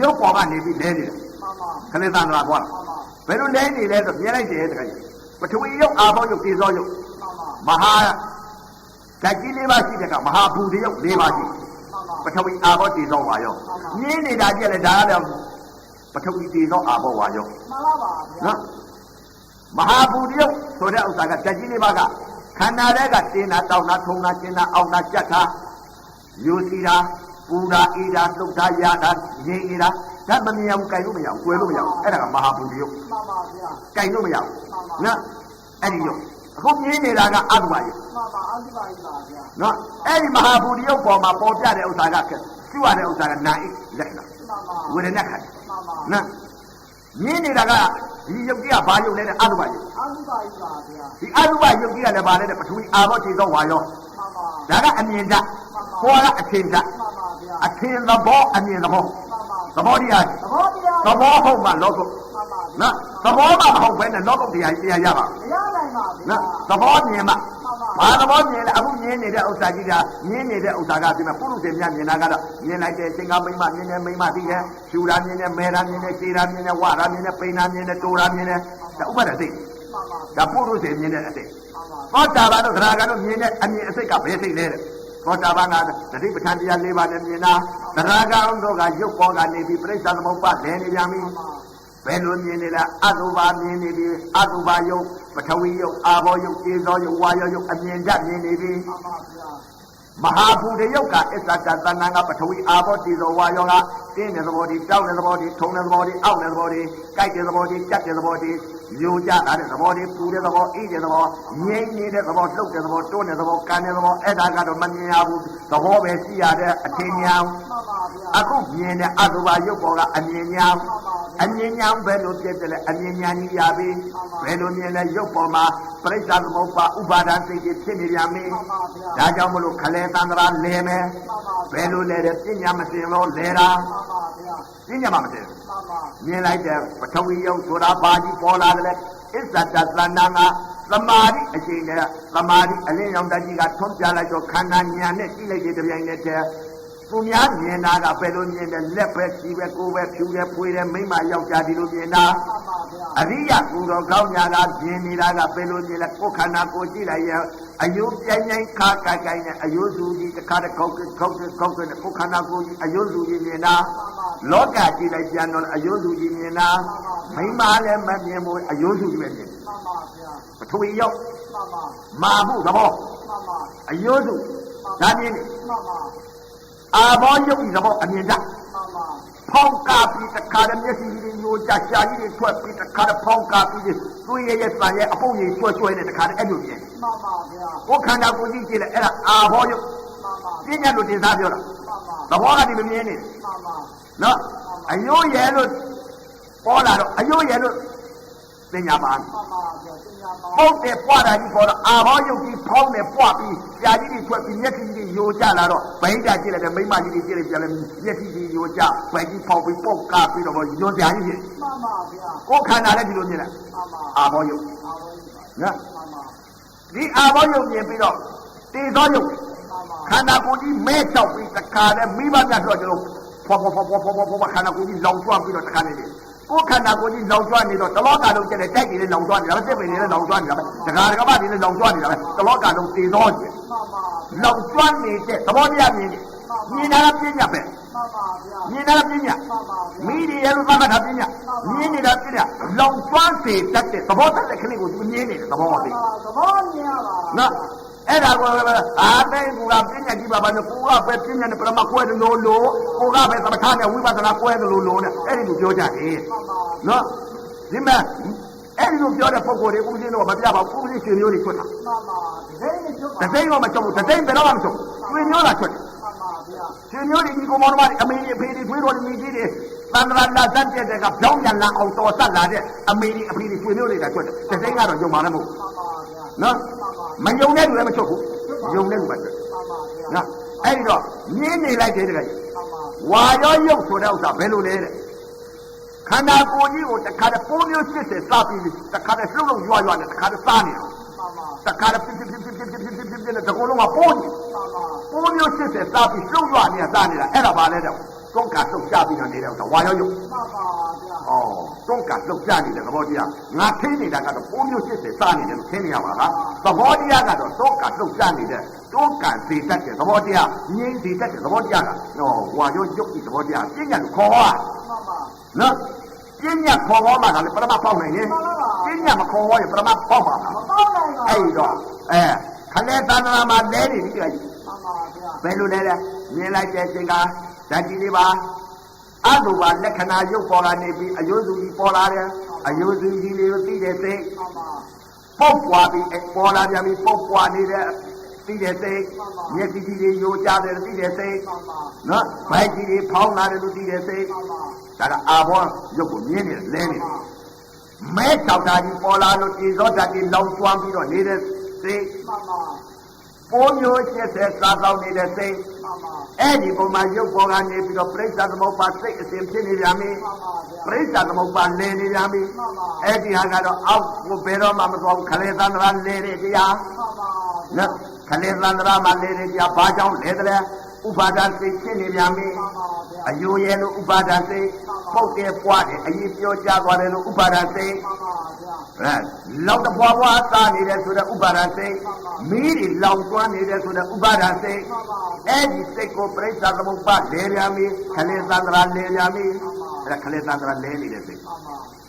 ရုပ်ပေါ်ကနေပြီးလဲနေတယ်
မှန်ပါ
ခလေသံဃာကွာဘယ်လိုလဲနေလဲဆိုမြင်လိုက်တယ်တခါကြီးပထဝီရုပ်အာဘောရုပ်သေသောရုပ်
မှန်ပါ
မဟာဓာတ်ကြီးလေးပါရှိတဲ့ကမဟာဘူတရုပ်၄ပါးရှိ
မှန်ပါ
ပထဝီအာဘောတည်သောဝါယောမြင်းနေတာကြည့်လဲဒါကလည်းပထဝီတည်သောအာဘောဝါယော
မှန်ပါပါဗျာ
နော်မဟာဘူတရုပ်ဆိုတဲ့ဥစ္စာကဓာတ်ကြီးလေးပါကခန္ဓာထဲကတင်းတာတောက်တာထုံတာကျင်းတာအောက်တာကြက်တာယူစီတာပူတာအေးတာလှုပ်တာရတာငြိမ်နေတာဒါမမြင်ဘူးကြိုင်လို့မရဘူးကွယ်လို့မရဘူးအဲ့ဒါကမဟာဘူတရုပ်
မှန်ပါဗျာ
ကြိုင်လို့မရဘူးနော်အဲ့ဒီရုပ်အခုမြင်နေတာကအတုပါရုပ်
မှန်ပါအတိပါကြီးပါဗျာ
နော်အဲ့ဒီမဟာဘူတရုပ်ပေါ်မှာပေါ်ပြတဲ့ဥစ္စာကကျွရတဲ့ဥစ္စာကနာဣလက္ခဏာ
မှန်ပါ
ဝေဒနာခန္ဓာ
မှန်ပါ
နော်မြင်နေတာကဒီရုပ်ကြီးကဘာရုပ်လဲတဲ့အတုပါရုပ်
အတိပါကြီးပါဗျာ
ဒီအတုပါရုပ်ကြီးကလည်းဘာလဲတဲ့ပထဝီအာဘောထေသောဝါယော
မှန်ပါ
ဒါကအမြင်ဓာတ်ဟောကအထင်ဓာတ်
မှန်ပါဗျာ
အထင်သဘောအမြင်သဘော
မှန်ပါ
သဘောတရား
သဘောတရား
သဘောဟုတ်မှလောကု
မှန်ပါ
နော်သဘောမှမဟုတ်ဘဲနဲ့လောကုတရားကြီးတရားရပါ
မရနိုင်ပါဗျာ
နော်သဘောမြင်မှ
မှန်ပါ
ဘာသဘောမြင်လဲအခုမြင်နေတဲ့ဥစ္စာကြီးကမြင်နေတဲ့ဥစ္စာကဒီမှာပုရုษေမြတ်မြင်တာကတော့မြင်လိုက်တဲ့သင်္ကမိမမြင်တဲ့မိမသိတယ်ရှူတာမြင်တယ်မဲတာမြင်တယ်ခြေတာမြင်တယ်ဝတာမြင်တယ်ပိန်တာမြင်တယ်တိုတာမြင်တယ်ဒါဥပဒသိ
မှန်ပါ
ဒါပုရုษေမြင်တဲ့အသိ
မှန်ပါ
သောတာပန်တို့သရဂံတို့မြင်တဲ့အမြင်အစိတ်ကဘယ်စိတ်လဲတဲ့သောတာပန်ကတတိပဋ္ဌာန်တရား၄ပါးနဲ့မြင်တာသရဂံတို့ကရုပ်ပေါ်ကနေပြီးပြိဿသမုပ္ပါလဲနေပြန်ပြီဘယ်လိုမြင်နေလဲအတုပါမြင်နေပြီအတုပါယုတ်ပထဝီယုတ်အာဘောယုတ်သေသောယုတ်ဝါယောယုတ်အမြင်ဓာတ်မြင်နေပြီ
မှန်ပါဗျာ
မဟာဘူတရုပ်ကအစ္ဆကသဏ္ဍာန်ကပထဝီအာဘောတေဇောဝါယောကတင်းတဲ့သဘောတည်းတောက်တဲ့သဘောတည်းထုံတဲ့သဘောတည်းအောက်တဲ့သဘောတည်းကြိုက်တဲ့သဘောတည်းကြက်တဲ့သဘောတည်းညိုကြတာတဲ့သဘောတည်းပူတဲ့သဘောအေးတဲ့သဘောငြိမ့်နေတဲ့သဘောလှုပ်တဲ့သဘောတွန်းတဲ့သဘောကန်တဲ့သဘောအဲ့ဒါကတော့မမြင်ရဘူးသဘောပဲရှိရတဲ့အထင်ညာ
မှန်ပါဗျာ
အခုမြင်တဲ့အတုပါရုပ်ပေါ်ကအမြင်ညာအမြင်ညာဘယ်လိုဖြစ်တယ်လဲအမြင်ညာကြီးရပြီဘယ်လိုမြင်လဲရုပ်ပေါ်မှာပြိဿသမုပ္ပါဥပါဒစိတ်ဖြစ်နေပြန်ပြီ
မှန်ပါဗျာ
ဒါကြောင့်မလို့ခလေသံဃာလဲမယ်
မှန်ပါ
ဘယ်လိုလဲတဲ့ပညာမသိလို့လဲတာ
မှန်ပါဗျာ
ပညာမသိ
မှန်ပါ
မြင်လိုက်တဲ့ပထဝီယုတ်ဆိုတာဘာကြီးပေါ်လာတယ်လဲအစ္ဆတသဏ္ဍာန်ကသမာဓိအချိန်နဲ့သမာဓိအလင်းရောင်တကြီးကထွန်းပြလိုက်တော့ခန္ဓာဉာဏ်နဲ့ကြည့်လိုက်တဲ့တပြိုင်နက်တည်းသူများမြင်တာကဘယ်လိုမြင်တယ်လက်ပဲခြေပဲကိုယ်ပဲဖြူတယ်ဖွေးတယ်မိမယောက်ျားဒီလိုမြင်တာ
မှန်ပါဗျာ
အရိယကူတော်ကောင်းညာကမြင်နေတာကဘယ်လိုမြင်လဲကိုယ်ခန္ဓာကိုယ်ကြည့်လိုက်ရင်အယုပြိုင်ပြိုင်ခါကိုက်ကိုက်နဲ့အယုစုကြီးတစ်ခါတစ်ခေါက်နဲ့ကိုယ်ခန္ဓာကိုယ်ကြီးအယုစုကြီးမြင်တာလောကကြည့်လိုက်ပြန်တော့အယုစုကြီးမြင်တာမိမလည်းမမြင်ဘူးအယုစုကြီးပဲမြင်
မှန်ပါဗျာ
ပထဝီရောက်
မှန်ပါ
မာမှုသဘော
မှန်ပါ
အယုစုဒါမြင်နေ
မှန်ပါ
အာဘောယုတ်ဒီသဘောအမြင်တတ်
မှန်ပါ
ဖေ ဖောင်းကားပြီးတခါတည်းမျက်စိကြီးညိုကြရှာကြီးတွေထွက်ပြီးတခါတည်းဖောင်းကားပြီးသွေးရဲ့ဆန်ရဲ့အပုပ်ကြီးကျွဲနဲ့တခါတည်းအဲ့လိုမြင်
မှန်ပါဗျာ
ကိုခန္ဓာကိုယ်ကြီးကြည့်လိုက်အဲ့ဒါအာဘောယုတ်
မှန်ပါ
ပြညာလို့တင်စားပြောတာ
မှန်ပါ
သဘောကဒီမမြင်နေ
မှန်ပါ
နော်အယိုးရဲလို့ပေါ်လာတော့အယိုးရဲလို့ပညာပါ
မှန်ပါဗျာတင်ညာပါ
ပုတ်တယ်ပွားတာကြီးပေါ်တော့အာဘောယုတ်ကြီးဖောင်းတယ်ပွားပြီးရှားကြီးတွေထွက်ပြီးမျက်စိကြီးယိုကျလာတော့ဗိန်းတာကြည့်လိုက်တယ်မိမကြီးတွေကြည့်လိုက်ပြန်လဲမျက်စိကြီးယိုကျဗိန်းကြီးဖောင်းပြီးပုတ်ကားပြီးတော့ယွန်းပြားကြီးဖြစ်
မှန်ပါဗျာ
ကိုခန္ဓာလည်းဒီလိုမြင်လိုက်
မှန်ပါ
အာဘောယုတ်
အားလုံးပါ
နော်
မှန်ပါ
ဒီအာဘောယုတ်မြင်ပြီးတော့တေသောယုတ်
မှန်ပါ
ခန္ဓာကိုယ်ကြီးမဲချောက်ပြီးတခါလဲမိဘမြတ်တော့ကျွန်တော်ဖွာခန္ဓာကိုယ်ကြီးလောင်ကျွမ်းပြီးတော့တခါနေတယ်ကိုခန္ဓာကိုယ်ကြီးလောင်ကျွမ်းနေတော့တလောကလုံးကျတဲ့တိုက်ကြီးလည်းလောင်ကျွမ်းနေတာပဲစစ်ပင်တွေလည်းလောင်ကျွမ်းနေတာပဲဒကာဒကမတွေလည်းလောင်ကျွမ်းနေတာပဲတလောကလုံးတေသောကြီး
မှန်ပါ
လောင်ကျွမ်းနေတဲ့သဘောတရားမြင်တယ်မြင်တာကပညာပဲ
မှန်ပါဗျာ
မြင်တာကပညာ
မှန်ပါဗျာ
မိဒီရဲ့လို့သတ်မှတ်တာပညာမြင်နေတာပညာလောင်ကျွမ်းစေတတ်တဲ့သဘောတတ်တဲ့ခလေးကိုသူမြင်နေတယ်သဘောသိ
သဘောမြင်ရပါ
နော်အဲ့ဒါကိုအာတဲ့ကူကပညာကြီးပါပါနဲ့ကိုကပဲပညာနဲ့ပရမကွဲတယ်လို့ကိုကပဲသမထနဲ့ဝိပဿနာကွဲတယ်လို့နဲ့အဲ့ဒီလိုပြောကြတယ်
မှန်ပါ
နော်ဒီမဲ့အဲ့ဒီလိုပြောတဲ့ပုံကိုယ်တွေဦးဇင်းတို့ကမပြပါဘူးဦးဇင်းရှင်မျိုးတွေထွက်တာ
မှန်ပါဒီနေ့ချုပ်ပါ
တသိန်းတော့မချုပ်ဘူးတသိန်းဘယ်တော့မှမချုပ်ဘူးရှင်မျိုးလာထွက်တယ်
မှန်ပါဗျာ
ရှင်မျိုးတွေဒီကောင်မောင်တို့ကအမေတွေအဖေတွေဖွေးတော်တွေမိကြီးတွေသန္တရာလာစက်တဲ့ကပြောင်းပြန်လာအောင်တော်ဆက်လာတဲ့အမေတွေအဖေတွေရှင်မျိုးတွေကထွက်တယ်တသိန်းကတော့ယုံပါလည်းမဟုတ်
မှန်ပါဗျာ
နော်မယုံတဲ့လူလည်းမချုပ်ဘူးယုံတဲ့လူပဲထွက်
မှန်ပါဗျာ
နော်အဲ့ဒီတော့မြင်းနေလိုက်တယ်တကယ်
မှန်ပါ
ဝါရောရုပ်ဆိုတဲ့ဥစ္စာဘယ်လိုလဲတဲ့ခန္ဓာကိုယ်ကြီးကိုတခါတည်းပိုးမျိုးစစ်စစ်စားပြီးတခါတည်းလှုပ်လှုပ်ရွရွနဲ့တခါတည်းစားနေအောင်
မှန်ပါ
တခါတည်းပြပြပြပြပြပြပြနဲ့တကောလုံးကပိုးနေ
မှန်ပါ
ပိုးမျိုးစစ်စစ်စားပြီးလှုပ်ရွနဲ့စားနေတာအဲ့ဒါဘာလဲတော့တွန်းကလှုပ်ရှားပြီးတော့နေတဲ့ဥစ္စာဝါရောရုပ်
မှန်ပါဗျာ
ဩတွန်းကလှုပ်ရှားနေတဲ့သဘောတရားငါထင်းနေတာကတော့ပိုးမျိုးစစ်စစ်စားနေတယ်လို့ထင်းနေရပါလားသဘောတရားကတော့တွန်းကလှုပ်ရှားနေတဲ့တွန်းကစေတတ်တဲ့သဘောတရားငြိမ်းစေတတ်တဲ့သဘောတရားကဝါရောရုပ်ဤသဘောတရားပြညာလို့ခေါ်ရ
မှန်ပါ
နော်ပညာခေါ်ဟောမှာကလည်းပရမပေါက်နိုင်တယ်ပညာမခေါ်ဟောရင်ပရမပေါက်မှာ
မပေါက်နိုင်ပါ
အဲ့တော့ခလဲသန္တရာမှာလဲနေပြီကြည့်
မှန်ပါဗျာ
ဘယ်လိုလဲလဲမြင်လိုက်တဲ့အချိန်ကဓာတ်ကြီးလေးပါအတုပါလက္ခဏာရုပ်ပေါ်လာနေပြီးအယုစုကြီးပေါ်လာတယ်အယုစုကြီးလေးကိုသိတဲ့စိတ်
မှန်ပါ
ပုတ်ပွားပြီးပေါ်လာပြန်ပြီးပုတ်ပွားနေတဲ့သိတဲ့စိတ်မျက်စိကြီးတွေယိုကျတယ်သိတဲ့စိတ်
မှန်ပါ
နော်ဗိုက်ကြီးတွေဖောင်းလာတယ်လို့သိတဲ့စိတ်
မှန်ပါ
ဒါကအာဘောရုပ်ကိုမြင်နေလဲနေတယ်မဲချောက်တာကြီးပေါ်လာလို့ဒီဇောဓာတ်ကြီးလောင်ကျွမ်းပြီးတော့နေတဲ့စိတ်
မှန်ပါ
ပိုးမျိုးရှစ်တဲ့စားသောက်နေတဲ့စိတ်
မှန်ပါ
အဲ့ဒီပုံမှာရုပ်ပေါ်ကနေပြီးတော့ပြိဿသမုပ္ပါစိတ်အစဉ်ဖြစ်နေကြပြီ
မှန်ပါဗျာ
ပြိဿသမုပ္ပါလည်နေကြပြီ
မှန်ပါ
အဲ့ဒီဟာကတော့အောက်ကိုဘယ်တော့မှမသွားဘူးခလေသန္တရာလဲတဲ့တရား
မှန်ပါ
နော်ခလေသန္တရာမှာလဲတဲ့တရားဘာကြောင့်လဲတဲ့ဥပါဒစိတ်ဖြစ်နေကြပြီ
မှန်ပါဗျာ
အယိုးရဲလို့ဥပါဒစိတ်ပုတ်တယ်ပွားတယ်အရင်ပြောကြသွားတယ်လို့ဥပါဒစိတ်
မှန်ပါဗျာ
လောက်တပွားပွားသားနေတယ်ဆိုတဲ့ဥပါဒစိတ်မီးတွေလောင်ကျွမ်းနေတယ်ဆိုတဲ့ဥပါဒစိတ်
မှန်ပါ
အဲ့ဒီစိတ်ကိုပြိဿသမုပ္ပါလဲပြန်ပြီခလေသန္တရာလဲပြန်ပြီအဲ့ဒါခလေသန္တရာလဲနေတဲ့စိတ်
မှန်ပါ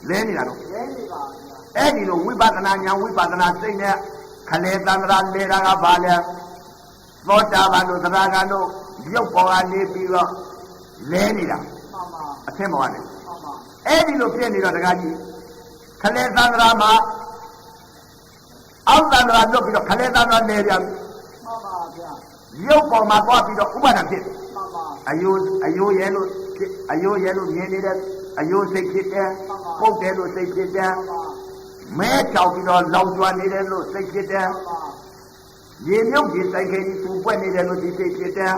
လဲနေတာတော့
ရဲနေပါဗျာ
အဲ့ဒီလိုဝိပဿနာဉာဏ်ဝိပဿနာစိတ်နဲ့ခလေသန္တရာလဲတာကဘာလဲသောတာပန်တို့သရဂံတို့ရုပ်ပေါ်ကနေပြီးတော့လဲနေတာ
မှန်ပါ
အထင်ပေါ်ကနေ
မှန်ပါ
အဲ့ဒီလိုဖြစ်နေတော့တကားကြီးခလေသန္တရာမှာအောက်သန္တရာလွတ်ပြီးတော့ခလေသန္တရာလဲပြန်
မှန်ပါဗျာ
ရုပ်ပေါ်မှာသွားပြီးတော့ဥပါဒံဖြစ်
မှန်ပါ
အယိုးရဲလို့မြင်နေတဲ့အယိုးစိတ်ဖြစ်တယ်ပုတ်တယ်လို့စိတ်ဖြစ်တယ်မဲချောက်ပြီးတော့လောင်ကျွမ်းနေတယ်လို့စိတ်ဖြစ်တယ်
မှန်ပါ
ရေမြုပ်ဒီစိုက်ခဲကြီးသူပွက်နေတယ်လို့ဒီစိတ်ဖြစ်တယ်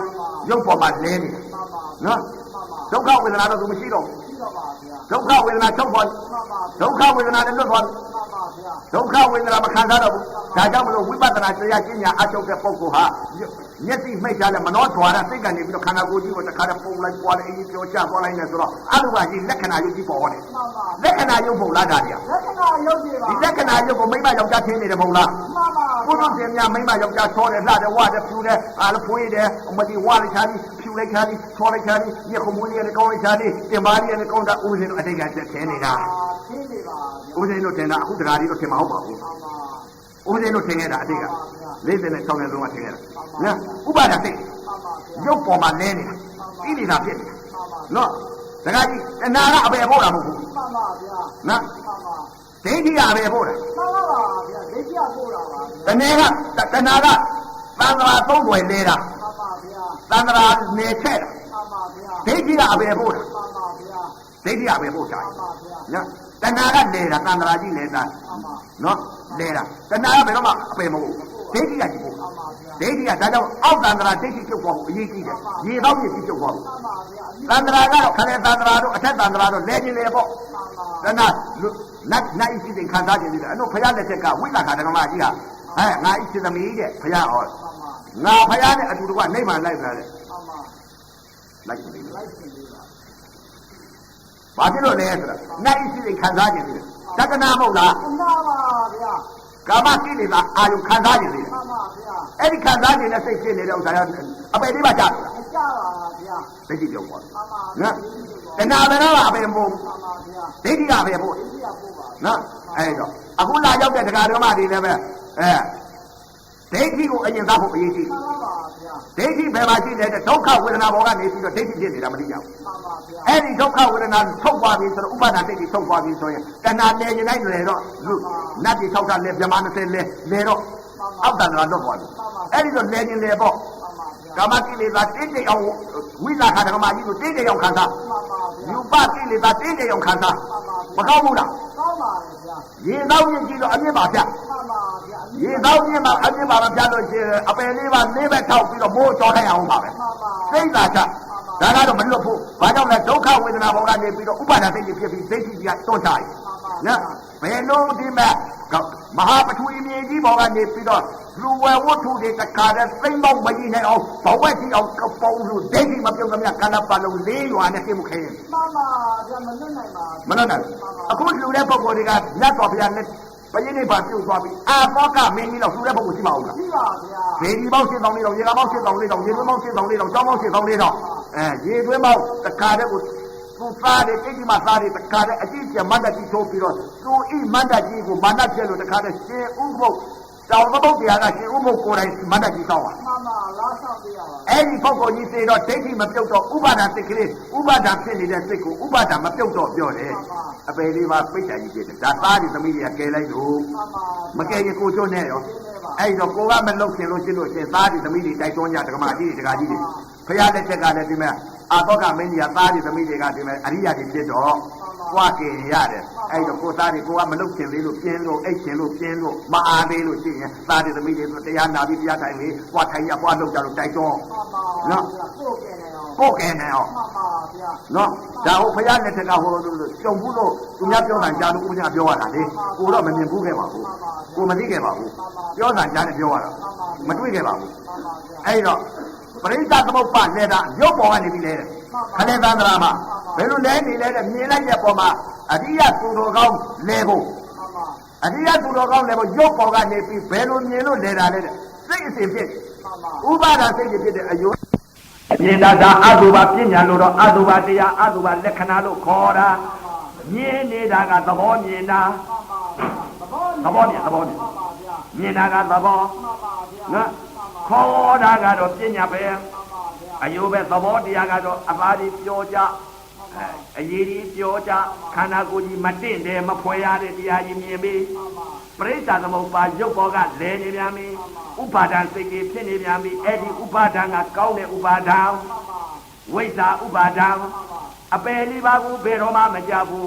ရုပ်ပေါ်မှာလဲနေတယ်
မှန်ပါ
နော်
မှန်ပါ
ဒုက္ခဝေဒနာတော့သူမရှိတော့ဘူး
ရှိတော့ပါဗျာ
ဒုက္ခဝေဒနာချုပ်သွားပြီ
မှန်ပါ
ဒုက္ခဝေဒနာလည်းလွတ်သွားပြီ
မှန်ပါဗျာ
ဒုက္ခဝေဒနာမခံစားတော့ဘူးဒါကြောင့်မလို့ဝိပဿနာတရားကျင့်ညာအထုတ်တဲ့ပုဂ္ဂိုလ်ဟာမျက်စိမှိတ်ထားတဲ့မနောဓွာရစိတ်ကနေပြီးတော့ခန္ဓာကိုယ်ကြီးကိုတစ်ခါတည်းပုံလိုက်ပွားလိုက်အရင်ပြောချပွားလိုက်နေဆိုတော့အလိုပါကြီးလက္ခဏာယုတ်ကြီးပေါ်တယ်
မှန်ပါ
လက္ခဏာယုတ်ပုံလားဒါကြီး
လက္ခဏာရုပ်တွေပါ
ဒီလက္ခဏာယုတ်ကိုမိမ့်မယောက်ျားထင်းနေတယ်မဟုတ်လား
မှန်ပါ
ဘုရားရှင်များမိမ့်မယောက်ျားချောတယ်လှတယ်ဝတယ်ဖြူတယ်အားလို့ဖွေးတယ်အမတိဝလိုက်ချာပြီးဖြူလိုက်ချာပြီးချောလိုက်ချာပြီးညခုံမွေးရတဲ့ကောင်းလိုက်ချာပြီးတင်ပါးရတဲ့ကောင်းတာဦးဇင်းတို့အတိတ်ကတက်ထင်းနေတာ
သိနေပါဗျာ
ဦးဇင်းတို့တင်တာအခုတကားကြီးတော့ထင်မဟုတ်ပါဘူး
မှန်ပါ
ဦးဇင်းတို့ထင်ခဲ့တာအတိတ်က46နဲ့3ကထင်ခဲ့တာနော်ဥပါဒစိတ်
မှန်ပါဗျာ
ရုပ်ပေါ်မှာလဲနေတာဣတိတာဖြစ်နေတာ
မှန်ပါ
နော် တခါကြီးတဏှာကအပေဖို့တာမဟုတ်ဘူး
မှန်ပါဗျာ
နော်
မှန်ပါ
ဒိဋ္ဌိကအပေဖို့တာ
မှန်ပါပါဗျာဒိဋ္ဌိကပို့တာပါဗျာ
တဏှာကသံဃာသုံးွယ်နေတာ
မှန်ပါဗျာ
သံဃာနေချက်တာ
မှန်ပါဗျာ
ဒိဋ္ဌိကအပေဖို့တာ
မှန်ပါဗျာ
ဒိဋ္ဌိကအပေဖို့တာ
မှန်ပါဗျာ
နော်တဏှာကနေတာသံဃာကြီးနေတာ
မှန်ပါ
နော်နေတာတဏှာကဘယ်တော့မှအပေမဟုတ်ဘူးဒိဋ္ဌိကကြီးဖို့
မှန်ပါဗျာ
ဒိဋ္ဌိကဒါကြောင့်အောက်သံဃာဒိဋ္ဌိကျုပ်ပေါ်ဖို့အရေးကြီးတယ်ရေသောပြည့်ကျုပ်ပေါ်ဖို့
မှန်ပါဗျာ
သံဃာကတော့ခဏသံဃာတို့အထက်သံဃာတို့လဲခြင်းလေပေါ့
မှန်ပါ
တဏှာနိုင်ရှိတဲ့ခံစားခြင်းတွေအဲ့တော့ဘုရားလက်ထက်ကဝိသခာဓမ္မကြီးကငါဣသိသမီးတဲ့ဘုရားဟော
မှန်ပါ
ငါဘုရားနဲ့အတူတကွနိဗ္ဗာန်လိုက်လာတဲ့
မှန်ပါ
လိုက်နေတယ်
လိုက်ရှင်လေးပါ
ဘာဖြစ်လို့လဲဆိုတော့နိုင်ရှိတဲ့ခံစားခြင်းတွေတက္ကနာမဟုတ်လား
မှန်ပါဗျာ
ကာမကိလေသာအာယုခံစားခြင်းတွေ
မှန်ပါဗျာ
အဲ့ဒီခံစားခြင်းနဲ့စိတ်ဖြစ်နေတဲ့ဥစ္စာရအပေလေးပါကြတယ်
မကြပါဗျာ
ဒိဋ္ဌိပြောပါ
မှန်ပါ
နော်တဏှာဘယ်တော့အပေမဟုတ်
မှန်ပါဗျာ
ဒိဋ္ဌိကပဲဖို့
ဒိဋ္ဌိကပို့ပါ
နော်အဲ့တော့အခုလာရောက်တဲ့တရားတော်မတွေလည်းပဲဒိဋ္ဌိကိုအရင်သားဖို့အရေးကြီး
မှန်ပါဗျာ
ဒိဋ္ဌိဘယ်မှာရှိလဲတဲ့ဒုက္ခဝေဒနာဘောကနေပြီးတော့ဒိဋ္ဌိဖြစ်နေတာမသိကြဘူး
မှန်ပါဗျာ
အဲ့ဒီဒုက္ခဝေဒနာထုတ်သွားပြီဆိုတော့ဥပါဒဒိဋ္ဌိထုတ်သွားပြီဆိုရင်တဏှာလဲရင်တိုင်းလဲတော့လူနတ်ပြည်၆တာလဲဗြဟ္မာ20လဲတော့အောက်တန်လာတော့သွားပြီအဲ့ဒီတော့လဲရင်လဲပေါ့
မှန်ပါဗျာ
ကာမကိလေသာတင်းတိအောင်ဝိလာခဓမ္မကြီးကိုတင်းတိအောင်ခံစား
မှန်ပါဗျာ
ယူပကိလေသာတင်းတိအောင်ခံစားမကောင်းဘူးလား
ကောင်းပါလေဗျာ
ရေသောမြင့်ကြီးတော့အမြင့်ပါဗျ
မှန်ပါဗျာ
ရေသောမြင့်မှာအမြင့်ပါမပြလို့ရှိရင်အပယ်လေးပါလေးပဲထောက်ပြီးတော့မိုးကြောထိုင်အောင်ပါပဲ
မှန်ပါ
စိတ်သာချဒါကတော့မလွတ်ဘူးဘာကြောင့်လဲဒုက္ခဝေဒနာဘောကနေပြီးတော့ဥပါဒစိတ်ကြီးဖြစ်ပြီးစိတ်ကြီးကတွန်းချတယ်နော်ဘယ်လိုဒီမဲ့မဟာပထဝီမြေကြီးဘောကနေပြီးတော့လူဝဲဝတ္ထုတွေတခါတည်းသိမ့်ပေါက်မကြီးနိုင်အောင်ဘဝက်ကြီးအောင်ကပေါင်းလို့ဒိဋ္ဌိမပြုံးသမျှကဏ္ဍပါလုံးလေးရွာနဲ့သိမှုခဲရင်
မှန်ပါဗျာမလွတ်နိုင်ပါ
မလွတ်နိုင်အခုလူတဲ့ပုဂ္ဂိုလ်တွေကမြတ်တော်ဘုရားနဲ့ဘယင်းနေပါပြုတ်သွားပြီးအာဘောကမင်းကြီးတော့လူတဲ့ပုဂ္ဂိုလ်ရှိမအောင်လား
ရှိပါဗျာ
ဒေဒီပေါင်း8000လေးတော့ရေကပေါင်း8000လေးတော့ရေသွင်းပေါင်း8000လေးတော့ကျောင်းပေါင်း8000လေးတော့ရေသွင်းပေါင်းတခါတည်းကိုသူသားတယ်တိတ်ဒီမှာသားတယ်တခါတည်းအကြည့်ကျမန္တကြီးထိုးပြီးတော့သူဤမန္တကြီးကိုမာနကျက်လို့တခါတည်းရှင်ဥပုပ်တောင်ပုတ်တရားကရှင်ဥပုပ်ကိုယ်တိုင်မန္တကြီးတောင်းပါ
မှန်ပါလားဆောင်ပြရပါ
အဲ့ဒီပုဂ္ဂိုလ်ကြီးသေတော့ဒိဋ္ဌိမပြုတ်တော့ဥပါဒံစိတ်ကလေးဥပါဒံဖြစ်နေတဲ့စိတ်ကိုဥပါဒံမပြုတ်တော့ပြောတယ်အပေလေးပါပိဋကကြီးဖြစ်တယ်ဒါသားဒီသမီးတွေကကယ်လိုက်လို့
မှန်ပါ
မကယ်ရင်ကိုကျွန်းနဲ့ရောအဲ့တော့ကိုကမလုတ်ရှင်လို့ရှင်းလို့ရှင်သားဒီသမီးတွေတိုက်တွန်းကြဒကမာကြီးတွေဒကာကြီးတွေဖရာလက်ချက်ကလည်းဒီမဲ့အာသောကမင်းကြီးကသားဒီသမီးတွေကဒီမဲ့အရိယာတွေဖြစ်တော့ကြွားကင်ရတယ်အဲ့တော့ကိုသားတွေကိုကမလုတ်ရှင်သေးလို့ပြင်းလို့အိတ်ရှင်လို့ပြင်းလို့မအားသေးလို့ရှိရင်သားဒီသမီးတွေဆိုတရားနာပြီးတရားထိုင်ပြီးကြွားထိုင်ရကြွားလုပ်ကြလို့တိုက်တွန်း
မှန်ပါနော်ပို့ကဲနေအောင်
ပို့ကင်နေအောင်
မှန်ပါဗျာ
နော်ဒါဟုတ်ဖရာလက်ထက်ကဟိုကြုံဘူးလို့သူများပြောတာကြားလို့ဦးညာပြောရတာလေကိုတော့မမြင်ဘူးခဲ့ပါဘူးကိုမသိခဲ့ပါဘူးပြောတာကြားနဲ့ပြောရတာမတွေ့ခဲ့ပါဘူး
မှန်ပါဗျာ
အဲ့တော့ပရိစ္ဆသမုပ္ပါလဲတာရုပ်ပေါ်ကနေပြီးလဲတယ်ခဏသန္တရာမှာဘယ်လိုလဲနေလဲတဲ့မြင်လိုက်တဲ့ပေါ်မှာအရိယသူတော်ကောင်းလဲဖို့
မှန်ပါ
အရိယသူတော်ကောင်းလဲဖို့ရုပ်ပေါ်ကနေပြီးဘယ်လိုမြင်လို့လဲတာလဲတဲ့စိတ်အစဉ်ဖြစ်
မှန်ပါ
ဥပါဒစိတ်ဖြစ်တဲ့အယုမြင်တာဒါအတုပါပညာလို့တော့အတုပါတရားအတုပါလက္ခဏာလို့ခေါ်တာမြင်နေတာကသဘောမြင်တာသဘောမြင်မြင်တာကသဘောနော်ခေါ်တာကတော့ပညာပဲအယုပဲသဘောတရားကတော့အပါဒီပြောကြအရေးဒီပြောကြခန္ဓာကိုယ်ကြီးမတင့်တယ်မဖွဲရတဲ့တရားကြီးမြင်ပြီးပရိစ္ဆာသမုပ္ပါရုပ်ဘောကလဲနေပြန်ပြီဥပါဒံစိတ်ကြီးဖြစ်နေပြန်ပြီအဲ့ဒီဥပါဒံကကောင်းတဲ့ဥပါဒံဝိဇ္ဇာဥပါဒံအပယ်လေးပါးကိုဘယ်တော့မှမကြဘူး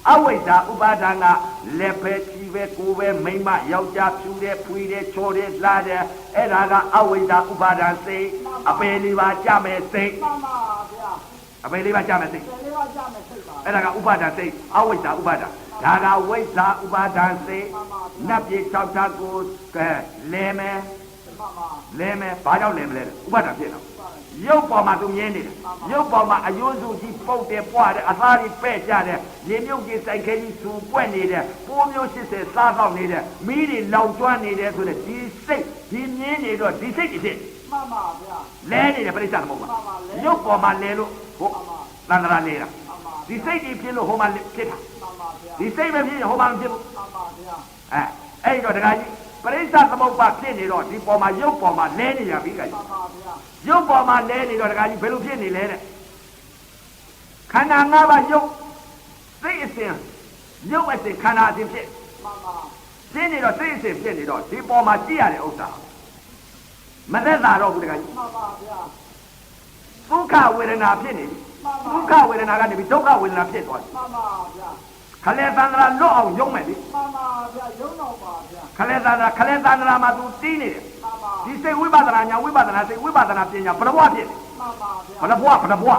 အဝိဇ္ဇာဥပါဒံကလက်ပဲချီပဲကိုယ်ပဲမိမ့်မယောက်ျားဖြူတယ်ဖွေတယ်ချော်တယ်လှတယ်အဲ့ဒါကအဝိဇ္ဇာဥပါဒံစိတ်အပယ်လေးပါးကြမဲ့စိတ်
မှန်ပါဗျာ
အပယ်လေးပါးကြမဲ့စိတ်
ဒီလေးပါကြမယ်စိတ်ပါ
အဲ့ဒါကဥပါဒစိတ်အဝိဇ္ဇာဥပါဒဒါကဝိဇ္ဇာဥပါဒစိတ်နတ်ပြေ၆ဓာတ်ကိုကဲလဲမယ်
မှန်ပါ
လဲမယ်ဘာကြောင့်လဲမလဲဥပါဒဖြစ်တော့ရုပ်ပေါ်မှာသူမြင်နေတယ်ရုပ်ပေါ်မှာအယိုးစုကြီးပုတ်တယ်ပွားတယ်အသားကြီးပဲ့ကြတယ်ရေမြုပ်ကြီးစိုက်ခဲကြီးစူပွက်နေတယ်ပိုးမျိုး80စားတော့နေတယ်မီးတွေလောင်ကျွမ်းနေတယ်ဆိုတဲ့ဒီစိတ်ဒီမြင်နေတော့ဒီစိတ်ဖြစ်
မှန်ပါဗျာ
လဲနေတယ်ပြိဿသမုပ္ပါရုပ်ပေါ်မှာလဲလို့ဟိုသန္တရာလဲတာဒီစိတ်ကြီးဖြစ်လို့ဟိုမှာဖြစ်တာ
မှန်ပါဗျာ
ဒီစိတ်ပဲဖြစ်ရင်ဟိုမှာမဖြစ်ဘူး
မှန်ပါဗျာ
အဲ့တော့တခါကြီးပရိစ္ဆသမုပ္ပါဖြစ်နေတော့ဒီပေါ်မှာရုပ်ပေါ်မှာလဲနေရပြီကကြီး
မှန်ပါဗျာ
ရုပ်ပေါ်မှာလဲနေတော့တခါကြီးဘယ်လိုဖြစ်နေလဲတဲ့ ခန္ဓာ၅ပါးရုပ်စိတ်အစဉ်ရုပ်အစဉ်ခန္ဓာအစဉ်ဖြစ်
မှန်ပါ
ရှင်းနေတော့စိတ်အစဉ်ဖြစ်နေတော့ဒီပေါ်မှာကြည့်ရတဲ့ဥစ္စာမသက်သာတော့ဘူးတခါကြီး
မှန်ပါဗျာ
ဒုက္ခဝေဒနာဖြစ်နေပြီ
မှန်ပါ
ဒုက္ခဝေဒနာကနေပြီးဒုက္ခဝေဒနာဖြစ်သွားပြီ
မှန်ပါဗျာ
ခလဲသန္တရာလွတ်အောင်ယုံမယ်လေ
မှန်ပါဗျာရုံတော့ပါဗျာ
ခလဲသန္တရာမှာသူတီးနေတယ်
မှန်ပါ
ဒီစိတ်ဝိပဿနာညာဝိပဿနာစိတ်ဝိပဿနာပညာဘယ်ဘဝဖြစ်
မှန်ပါဗျာ
ဘယ်ဘဝ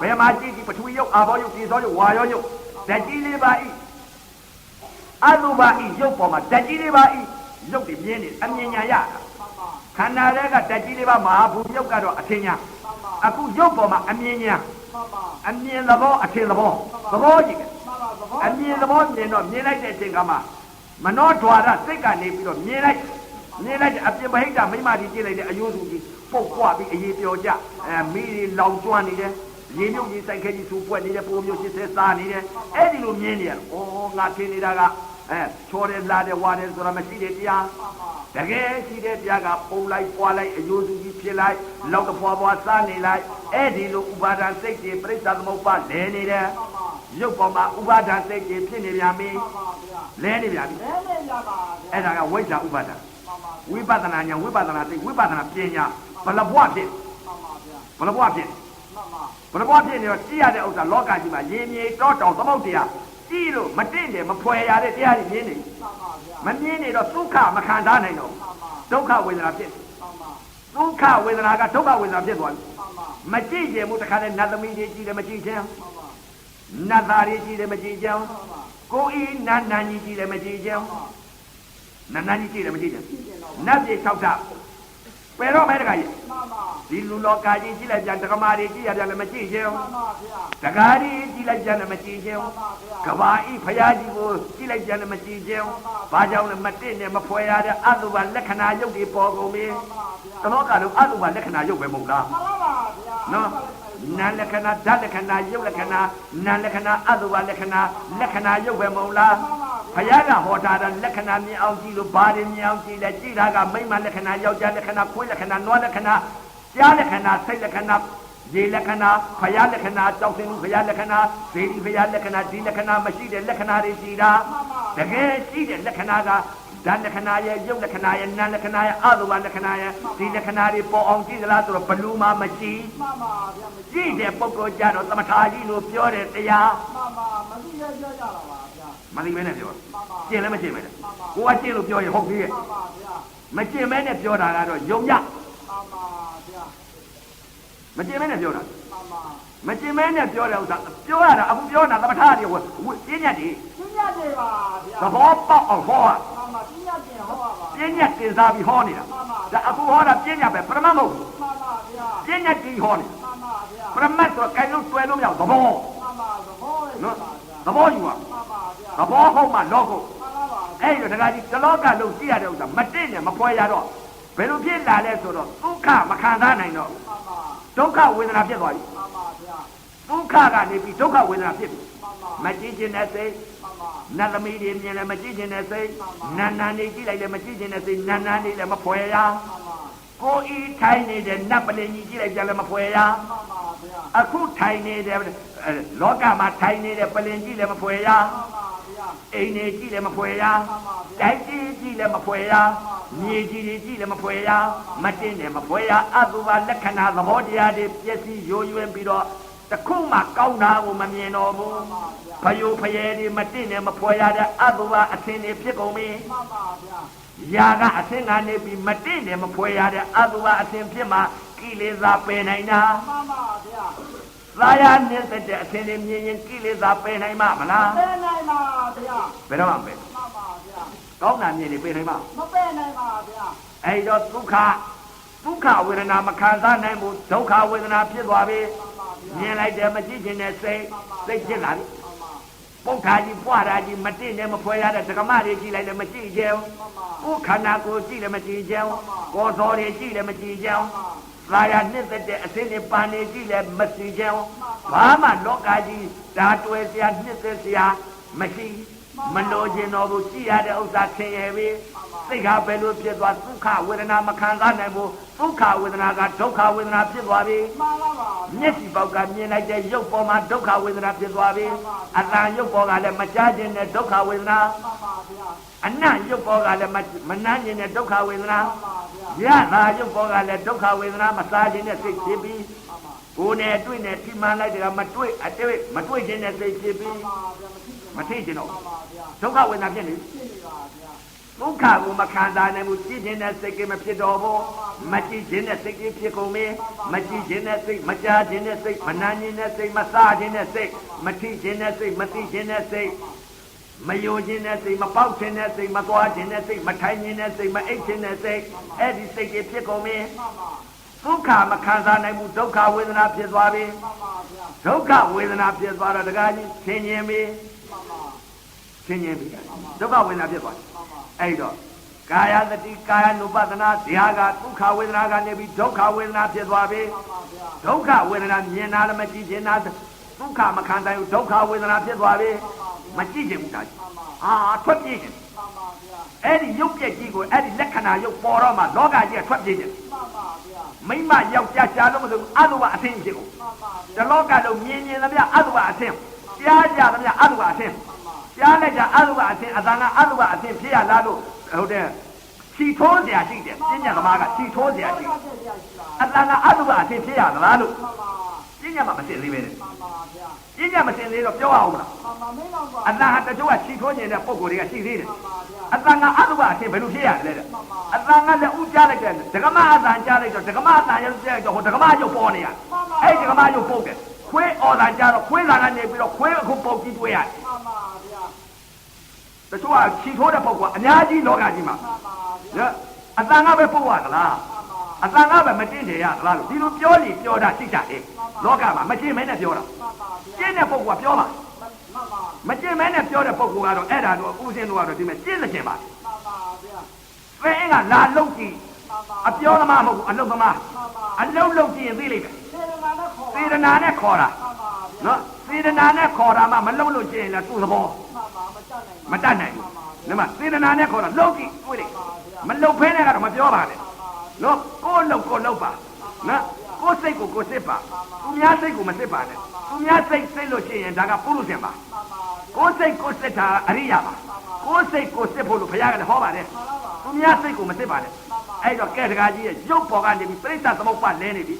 ဘယ်မှာကြည့်ဒီပထဝီယုတ်အာဘောယုတ်ဒီသောယုတ်ဝါယောယုတ်ဓာတ်ကြီးလေးပါဤအတုပါဤယုတ်ပေါ်မှာဓာတ်ကြီးလေးပါဤယုတ်တွေမြင်နေအမြင်ညာရတာ
မှန်ပါ
ခန္ဓာတွေကဓာတ်ကြီးလေးပါမဟာဘူယုတ်ကတော့အထင်ညာ
မှန်ပါ
အခုယုတ်ပေါ်မှာအမြင်ညာ
မှန်ပါ
အမြင်သဘောအထင်သဘောသဘောကြီးပဲ
မှန်ပါသဘော
အမြင်သဘောမြင်တော့မြင်လိုက်တဲ့အချိန်ကမှမနောဓွာရစိတ်ကနေပြီးတော့မြင်လိုက်အပြင်မဟိတမိမကြီးကြည့်လိုက်တဲ့အယိုးစုကြီးပုတ်ပွားပြီးအေးပျော်ကြမိလောင်ကျွမ်းနေတယ်ရေမြုပ်ကြီးစိုက်ခဲကြီးသူ့ပွက်နေတယ်ပုံမျိုးရှစ်ဆဲစားနေတယ်အဲ့ဒီလိုမြင်နေရဩငါထင်နေတာကချောတယ်လာတယ်ဝါတယ်ဆိုတာမရှိတဲ့တရား
မှန်ပါ
တကယ်ရှိတဲ့တရားကပုံလိုက်ပွားလိုက်အယိုးစုကြီးဖြစ်လိုက်လောက်တဖွာဖွာစားနေလိုက်အဲ့ဒီလိုဥပါဒံစိတ်တွေပြိဿသမုပ္ပါလဲနေတယ်
မှန်ပါ
ရုပ်ပေါ်မှာဥပါဒံစိတ်တွေဖြစ်နေပြန်ပြီ
မှန်ပါဗျာ
လဲနေပြန်ပြီ
လဲနေရပါဗျာ
အဲ့ဒါကဝိဇ္ဇာဥပါဒံ
မှန်ပါ
ဝိပဿနာဉာဏ်ဝိပဿနာစိတ်ဝိပဿနာပညာဘလဘွားဖြစ်
မှန်ပါဗျာ
ဘလဘွားဖြစ်
မှန်ပါ
ဘလဘွားဖြစ်နေတော့ကြည့်ရတဲ့ဥစ္စာလောကကြီးမှာရေမြေတောတောင်သမုတ်တရားကြည့်လို့မတင့်တယ်မဖွယ်ရတဲ့တရားတွေမြင်နေ
မှန်ပါဗျာ
မမြင်နေတော့ဒုက္ခမခံစားနိုင်တော့
မှန်ပါ
ဒုက္ခဝေဒနာဖြစ်
မှန်ပါ
ဒုက္ခဝေဒနာကဒုက္ခဝေဒနာဖြစ်သွားပြီ
မှန်ပါ
မကြည့်ကြမှုတခါနဲ့နတ်သမီးတွေကြည့်တယ်မကြည့်ချင်း
မှန်ပါ
နတ်သားတွေကြည့်တယ်မကြည့်ချင်း
မှန်ပါ
ကိုယ်ဤနတ်နန်းကြီးကြည့်တယ်မကြည့်ချင်းနတ်နန်းကြီးကြည့်တယ်မကြည့်ချင်း
ကြည့်ကြတော့
နတ်ပြေ၆ထပယ်တော့မဲတခါကြီး
မှန်ပါ
ဒီလူလောကကြီးကြည့်လိုက်ကြဒကမာတွေကြည့်ရတယ်လည်းမကြည့်ချင်း
မှန်ပါဗျာ
ဒကာတွေကြည့်လိုက်ကြလည်းမကြည့်ချင်း
မှန်ပါဗျာ
ကဘာဤဖရာကြီးကိုကြည့်လိုက်ကြလည်းမကြည့်ချင်းဘာကြောင့်လဲမတင့်နဲ့မဖွယ်ရတဲ့အတုပါလက္ခဏာရုပ်တွေပေါ်ကုန်ပြီ
မှန်ပါဗျာ
တလောကလုံးအတုပါလက္ခဏာရုပ်ပဲမဟုတ်လား
မှန်ပါပါဗျာ
နော်နာလက္ခဏာဓာတ်လက္ခဏာရုပ်လက္ခဏာနာလက္ခဏာအတုပါလက္ခဏာလက္ခဏာရုပ်ပဲမဟုတ်လားဘုရားကဟောတာလက္ခဏာမြင်အောင်ကြည့်လို့ဘာတွေမြင်အောင်ကြည့်လဲကြည့်တာကမိမလက္ခဏာယောက်ျားလက္ခဏာခွေးလက္ခဏာနွားလက္ခဏာကြားလက္ခဏာစိတ်လက္ခဏာရေလက္ခဏာဘုရားလက္ခဏာကြောက်စင်ဘုရားလက္ခဏာဇေဒီဘုရားလက္ခဏာဒီလက္ခဏာမရှိတဲ့လက္ခဏာတွေရှိတာတကယ်ရှိတဲ့လက္ခဏာကဓာတ်လက္ခဏာရဲ့ရုပ်လက္ခဏာရဲ့နာမ်လက္ခဏာရဲ့အတုပါလက္ခဏာရဲ့ဒီလက္ခဏာတွေပေါ်အောင်ကြည့်သလားဆိုတော့ဘလူးမှမကြည့်
မှန်ပါဗျာမ
ကြည့်တဲ့ပုဂ္ဂိုလ်ကြတော့သမထာကြီးလို့ပြောတဲ့တရား
မှန်ပါမသိရကြကြတာပါဗျာ
မသိမဲနဲ့ပြော
မှန်ပါ
ကျင့်လည်းမကျင့်မဲနဲ့ကိုကကျင့်လို့ပြောရင်ဟုတ်ပြီရဲ့
မှန်ပါဗျာ
မကျင့်မဲနဲ့ပြောတာကတော့ယုံရ
မှန်ပါဗျာ
မကျင့်မဲနဲ့ပြောတာ
မှန်ပါ
မကျင့်မဲနဲ့ပြောတဲ့ဥစ္စာပြောရတာအခုပြောတာသမထာတွေပြင်းညတ်တွေ
ပြညတ်တွေပါဗျာ
သဘောပေါက်အောင်ဟောတာ
မှန်ပါပြညတ်တင်ဟောပါပါ
ပြင်းညတ်တင်စားပြီးဟောနေတာဒါအခုဟောတာပြင်းညတ်ပဲပရမတ်မဟုတ်ဘူး
မှန်ပါဗျာ
ပြင်းညတ်ကြီးဟောနေ
မှန်ပါဗျာ
ပရမတ်ဆိုတော့ကိုင်လို့တွယ်လို့မရသဘော
မှန်ပါသဘောလေး
နော်
ပါဗျာ
သဘောယူပါ
မှန်ပါဗျာ
သဘောဟုတ်မှလောကုတ်
မှန်ပါပါ
အဲ့ဒီတခါကြီးတလောကလုံးကြည့်ရတဲ့ဥစ္စာမတင့်နဲ့မဖွဲရတော့ဘယ်လိုဖြစ်လာလဲဆိုတော့ဒုက္ခမခံစားနိုင်တော့
မှန်ပါ
ဒုက္ခဝေဒနာဖြစ်သွားပြီ
မှန်ပါဗျာ
ဒုက္ခကနေပြီးဒုက္ခဝေဒနာဖြစ်ပြီ
မှန်ပါ
မကြည့်ခြင်းနဲ့စိတ်
မှန်ပါ
နတ်သမီးတွေမြင်လည်းမကြည့်ခြင်းနဲ့စိတ်နန္နန်နေကြည့်လိုက်လည်းမကြည့်ခြင်းနဲ့စိတ်နန္နန်နေလည်းမဖွဲရ
မှန်ပါ
ကိုဤထိုင်နေတဲ့နတ်ပလင်ကြီးကြည့်လိုက်ကြလည်းမဖွဲရ
မှန်ပါဗျာ
အခုထိုင်နေတဲ့လောကမှာထိုင်နေတဲ့ပလင်ကြီးလည်းမဖွဲရ
မှန်ပါဗျာ
အိမ်နေကြည့်လည်းမဖွဲရ
မှန်ပါဗျာ
တိုက်ကြီးကြည့်လည်းမဖွဲရမြေကြီးတွေကြည့်လည်းမဖွဲရမတင်နဲ့မဖွဲရအတုပါလက္ခဏာသဘောတရားတွေပြည့်စည်ရိုးရွင်ပြီးတော့တခုမှကောင်းတာကိုမမြင်တော့ဘူးဖယိုဖယဲတွေမတင်နဲ့မဖွဲရတဲ့အတုပါအသင်တွေဖြစ်ကုန်ပြီ
မှန်ပါဗျာ
ယာကအသင်ကနေပြီးမတင်နဲ့မဖွဲရတဲ့အတုပါအသင်ဖြစ်မှကိလေသာပယ်နိုင်တာ
မှန်ပါဗျာ
သာယာနေတဲ့တဲ့အသင်တွေမြင်ရင်ကိလေသာပယ်နိုင်မှာမလား
ပဲနိုင်ပါဗျာ
ဘယ်တော့မှမပယ်
မှန်ပါဗျာ
ကောင်းတာမြင်နေပယ်နိုင်မှာ
မပဲနိုင်ပါဗျာ
အဲ့တော့ဒုက္ခဝေဒနာမခံစားနိုင်ဘူးဒုက္ခဝေဒနာဖြစ်သွားပြီ
မှန်ပါဗျာ
မြင်လိုက်တယ်မကြည့်ခြင်းနဲ့စိတ်ဖြစ်လာပြီ
မှန်ပါ
ပုတ်ခါကြီးပွားတာကြီးမတင့်နဲ့မဖွဲရတဲ့ဓကမတွေကြည့်လိုက်လည်းမကြည့်ကြဘူး
မှန်ပါ
ကိုယ်ခန္ဓာကိုယ်ကြည့်လည်းမကြည့်ကြဘူးကိုယ်တော်တွေကြည့်လည်းမကြည့်ကြဘူးသာယာနှစ်သက်တဲ့အစင်းတွေပန်နေကြည့်လည်းမကြည့်ကြဘူးဘာမှလောကကြီးဓာတွေ့စရာနှစ်သက်စရာမရှိ
မ
မလို့ခြင်းတော်ကိုကြည်ရတဲ့ဥစ္စာဆင်းရဲပြီစိတ်ကဘယ်လိုဖြစ်သွားဒုက္ခဝေဒနာမခံစားနိုင်ဘူးဒုက္ခဝေဒနာကဒုက္ခဝေဒနာဖြစ်သွားပြီ
မှန်ပါပါ
မျက်စိပေါက်ကမြင်လိုက်တဲ့ရုပ်ပေါ်မှာဒုက္ခဝေဒနာဖြစ်သွားပြီအတန်ရုပ်ပေါ်ကလည်းမကြားခြင်းနဲ့ဒုက္ခဝေဒနာ
မှန်ပါဗျာ
အနံ့ရုပ်ပေါ်ကလည်းမနှမ်းခြင်းနဲ့ဒုက္ခဝေဒနာ
မှန်ပါဗျာ
ရတာရုပ်ပေါ်ကလည်းဒုက္ခဝေဒနာမစားခြင်းနဲ့စိတ်ဖြစ်ပြီး
မှန်ပါ
ကိုယ်နဲ့တွေ့နဲ့ထိမှန်လိုက်တယ်ကမတွေ့အတွေ့မတွေ့ခြင်းနဲ့စိတ်ဖြစ်ပြီး
မှန်ပါဗျာမသိဘူး
မထိခြင်းတော့
မှန်ပါဗျာ
ဒုက္ခဝေဒနာဖြစ်နေ
ဖြစ်နေပါဗျာ
ဒုက္ခကိုမခံစားနိုင်ဘူးကြည့်ခြင်းနဲ့စိတ်ကမဖြစ်တော့ဘူးမကြည့်ခြင်းနဲ့စိတ်ကဖြစ်ကုန်ပြီမကြည့်ခြင်းနဲ့စိတ်မကြားခြင်းနဲ့စိတ်မနာခြင်းနဲ့စိတ်မစားခြင်းနဲ့စိတ်မထိခြင်းနဲ့စိတ်မသိခြင်းနဲ့စိတ်မယိုခြင်းနဲ့စိတ်မပေါက်ခြင်းနဲ့စိတ်မသွားခြင်းနဲ့စိတ်မထိုင်ခြင်းနဲ့စိတ်မအိပ်ခြင်းနဲ့စိတ်အဲ့ဒီစိတ်ကဖြစ်ကုန်ပြီ
မှန်ပါ
ဒုက္ခမခံစားနိုင်ဘူးဒုက္ခဝေဒနာဖြစ်သွားပြီ
မှန်ပါဗျာ
ဒုက္ခဝေဒနာဖြစ်သွားတော့တကားကြီးဆင်းရဲပြီ
မှန်ပါ
ဆင်းရဲပြီဒုက္ခဝေဒနာဖြစ်သွားတယ်
မှန်ပါ
အဲ့တော့ကာယသတိကာယ ानु ပဒနာတရားကဒုက္ခဝေဒနာကနေပြီးဒုက္ခဝေဒနာဖြစ်သွားပြီ
မှန်ပါဗျာ
ဒုက္ခဝေဒနာမြင်တာလည်းမကြည့်ခြင်းတာဒုက္ခမခံနိုင်ဘူးဒုက္ခဝေဒနာဖြစ်သွားပြီမကြည့်ခြင်းဘူးဒါကြီးအာထွက်ပြေးခြင်း
မှန်ပါဗျာ
အဲ့ဒီရုပ်ပြက်ကြီးကိုအဲ့ဒီလက္ခဏာရုပ်ပေါ်တော့မှလောကကြီးကထွက်ပြေးခြင်း
မှန်ပါဗျာ
မိမယောက်ျားရှားလို့မဆိုဘူးအတုပအသင်းဖြစ်ကုန်
မှန်ပါ
တလောကလုံးမြင်သမျှအတုပအသင်းကြားကြသမျှအတုပအသင်းကြားလိုက်တာအတုပအသင်းအတန်ကအတုပအသင်းဖြစ်ရလားလို့ဟုတ်တယ်ချီထိုးเสียရှိတယ်ပညာသမားကချီထိုးเสียရှိအတန်ကအတုပအသင်းဖြစ်ရသလားလို့
မှန်ပါ
ပညာမှမသိသေးပဲနဲ့
မှန်ပါဗျာ
ပညာမသိသေးတော့ပြောအောင်မလား
မှန်ပါမင်းတော့ပါ
အတန်ဟာတချို့ကချီထိုးနေတဲ့ပုံကိုယ်တွေကရှိသေးတယ်
မှန်ပါဗျာ
အတန်ကအတုပအသင်းဘယ်လိုဖြစ်ရလဲတဲ့အတန်ကလည်းဥကြားလိုက်တယ်ဒကမအတန်ကြားလိုက်တော့ဒကမအတန်ရုပ်ကြားလိုက်တော့ဟိုဒကမရုပ်ပေါ်နေရအဲ့ဒကမရုပ်ပုတ်တယ်ခွေးအော်တန်ကြားတော့ခွေးသာကနေပြီးတော့ခွေးအခုပုတ်ကြည့်တွေ့ရတယ်
မှန်ပါဗျာ
တချို့ကချီထိုးတဲ့ပုတ်ကအများကြီးလောကကြီးမှာ
မှန်ပါဗျာ
နော်အတန်ကပဲပုတ်ရသလား
မှန်ပါ
အတန်ကပဲမတင်တယ်ရသလားလို့ဒီလိုပြောနေပြောတာရှိကြတယ်လောကမှာမကျင်မဲနဲ့ပြောတာ
မှန်ပါဗျာ
ကျင့်တဲ့ပုတ်ကပြောပါ
မှန်ပါ
မကျင်မဲနဲ့ပြောတဲ့ပုတ်ကတော့အဲ့ဒါတော့ဥစဉ်တော့ဒီမဲ့ကျင့်တဲ့ကျင်ပါ
မှန်ပါဗျာ
ဖဲကလာလုတ်ကြည့်
မှန်ပါ
အပြောသမားမဟုတ်ဘူးအလုတ်သမား
မှန်ပါ
အလုတ်လုတ်ကြည့်ရင်သိလိမ့်မယ်
စေတနာနဲ့ခေါ်
စေတနာနဲ့ခေါ်တာ
မှန်ပါဗျာ
နော်စေတနာနဲ့ခေါ်တာမှမလုတ်လို့ကျင့်ရင်လည်းသူ့သဘော
မှန်ပါမတတ်နိုင်
မတတ်နိုင်ဘူးဒါမှစေတနာနဲ့ခေါ်တာလုတ်ကြည့်တွေ့လိမ့်မလုတ်ဖဲနဲ့ကတော့မပြောပါနဲ့နော်ကိုယ်လုတ်ကိုလုတ်ပါနော်ကိုယ်စိတ်ကိုကိုယ်စစ်ပါသူများစိတ်ကိုမစစ်ပါနဲ့သူများစိတ်စစ်လို့ရှိရင်ဒါကပုရုဇဉ်ပါ
မှန်ပါဗျာ
ကိုယ်စိတ်ကိုယ်စစ်တာအရိယာပါကိုယ်စိတ်ကိုယ်စစ်ဖို့လို့ဘုရားကလည်းဟောပါတယ်သူများစိတ်ကိုမစစ်ပါနဲ့အဲ့တော့ကဲတကားကြီးရဲ့ရုပ်ပေါ်ကနေပြီးပြိဿသမုပ္ပါလဲနေပြီ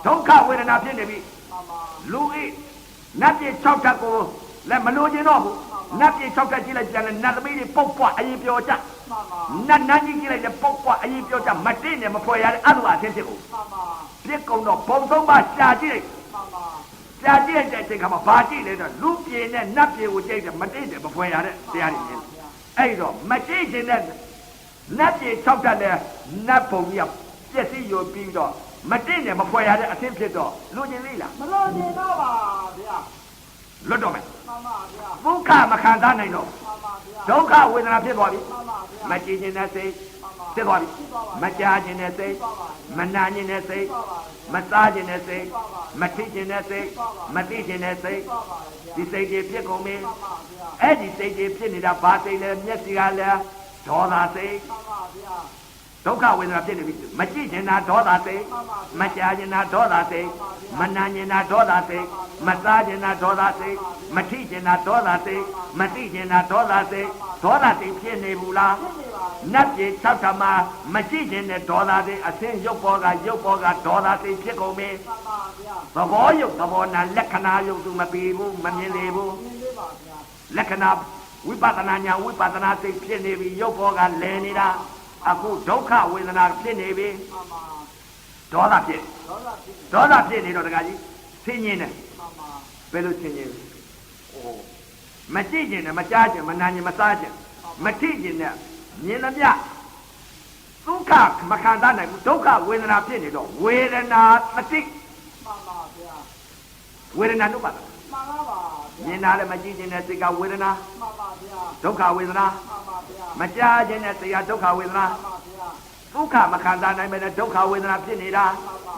ဒုက္ခဝေဒနာဖြစ်နေပြီ
မှန်ပါ
လူဤနတ်ပြည်6ဓာတ်ကိုလည်းမလိုချင်တော့ဘူးနတ်ပြည်6ဓာတ်ကြည့်လိုက်ကြတယ်နတ်သမီးတွေပုတ်ပွားအရင်ပြောကြ
မှန်ပါ
နတ်နန်းကြီးကြည့်လိုက်တယ်ပုတ်ပွားအရင်ပြောကြမတိနဲ့မဖွယ်ရတဲ့အလိုအချင်းဖြစ်ကုန်
မှန်ပါ
ပြစ်ကုန်တော့ဘုံသုံးပါရှာကြည့်လိုက်
မှန်ပါ
ရှာကြည့်လိုက်တဲ့အချိန်ခါမှာဘာကြည့်လဲတော့လူပြည်နဲ့နတ်ပြည်ကိုကြိတ်တယ်မတိနဲ့မဖွယ်ရတဲ့တရားတွေချင်းအဲ့တော့မတိခြင်းနဲ့နတ်ပြည်6ဓာတ်လဲနတ်ဘုံကြီးကပြည့်စည်ရောပြီးတော့မတိနဲ့မဖွယ်ရတဲ့အချင်းဖြစ်တော့လူချင်းလေးလား
မလို့နေတော့ပါဗျာ
လွတ်တော့မယ်
မှန်ပါဗျာ
ဒုက္ခမခံစားနိုင်တော့
မှန်ပါဗျာ
ဒုက္ခဝေဒနာဖြစ်သွားပြီ
မှန်ပါဗျာ
မကြည်ခြင်းနဲ့စိတ်ဖြစ်သွားပြီမကြားခြင်းနဲ့စိတ်မနာခြင်းနဲ့စိတ်မစားခြင်းနဲ့စိတ်မထိခြင်းနဲ့စိတ်မသိခြင်းနဲ့စိတ်ဒီစိတ်တွေဖြစ်ကုန်ပြီအဲ့ဒီစိတ်တွေဖြစ်နေတာဘာစိတ်လဲမျက်စိကလည်းဒေါသစိတ်
မှန်ပါဗျာ
ဒုက္ခဝေဒနာဖြစ်နေပြီမကြည့်ခြင်းတာဒေါသစိတ်မကြားခြင်းတာဒေါသစိတ်မနာခြင်းတာဒေါသစိတ်မစားခြင်းတာဒေါသစိတ်မထိခြင်းတာဒေါသစိတ်မသိခြင်းတာဒေါသစိတ်ဒေါသစိတ်ဖြစ်နေဘူးလား
ဖြစ်နေပါ
နတ်ပြည်၆ဓမ္မမကြည့်ခြင်းနဲ့ဒေါသစိတ်အစင်းရုပ်ပေါ်ကဒေါသစိတ်ဖြစ်ကုန်ပြီ
မှန်ပါဗျာ
သဘောယုတ်သဘောနာလက္ခဏာယုတ်သူမပြီးဘူးမမြင်လေဘူး
မြင်လေးပါဗျာ
လက္ခဏာဝိပဿနာညာဝိပဿနာစိတ်ဖြစ်နေပြီရုပ်ပေါ်ကလဲနေတာအခုဒုက္ခဝေဒနာဖြစ်နေပြီ
မှန်ပါ
ဒေါသဖြစ်
ဒေါသဖြစ်နေ
ဒေါသဖြစ်နေတော့တခါကြီးဆင်းရဲတယ်
မှန်ပါ
ဘယ်လိုဆင်းရဲလဲဟိုမကြည့်ခြင်းနဲ့မကြားခြင်းမနာခြင်းမစားခြင်းမထိခြင်းနဲ့မြင်သမျှဒုက္ခမခံစားနိုင်ဘူးဒုက္ခဝေဒနာဖြစ်နေတော့ဝေဒနာတတိ
မှန်ပါဗျာ
ဝေဒနာနုပါဒ
မှန်ပါပါဗျာ
မြင်တာလည်းမကြည့်ခြင်းနဲ့စိတ်ကဝေဒနာ
မှန်ပါဗျာ
ဒုက္ခဝေဒနာ
မှန်ပါဗျာ
မကြားခြင်းနဲ့စိတ်ကဒုက္ခဝေဒနာ
မှန်ပါဗျာ
ဒုက္ခမခံစားနိုင်မဲ့ဒုက္ခဝေဒနာဖြစ်နေတ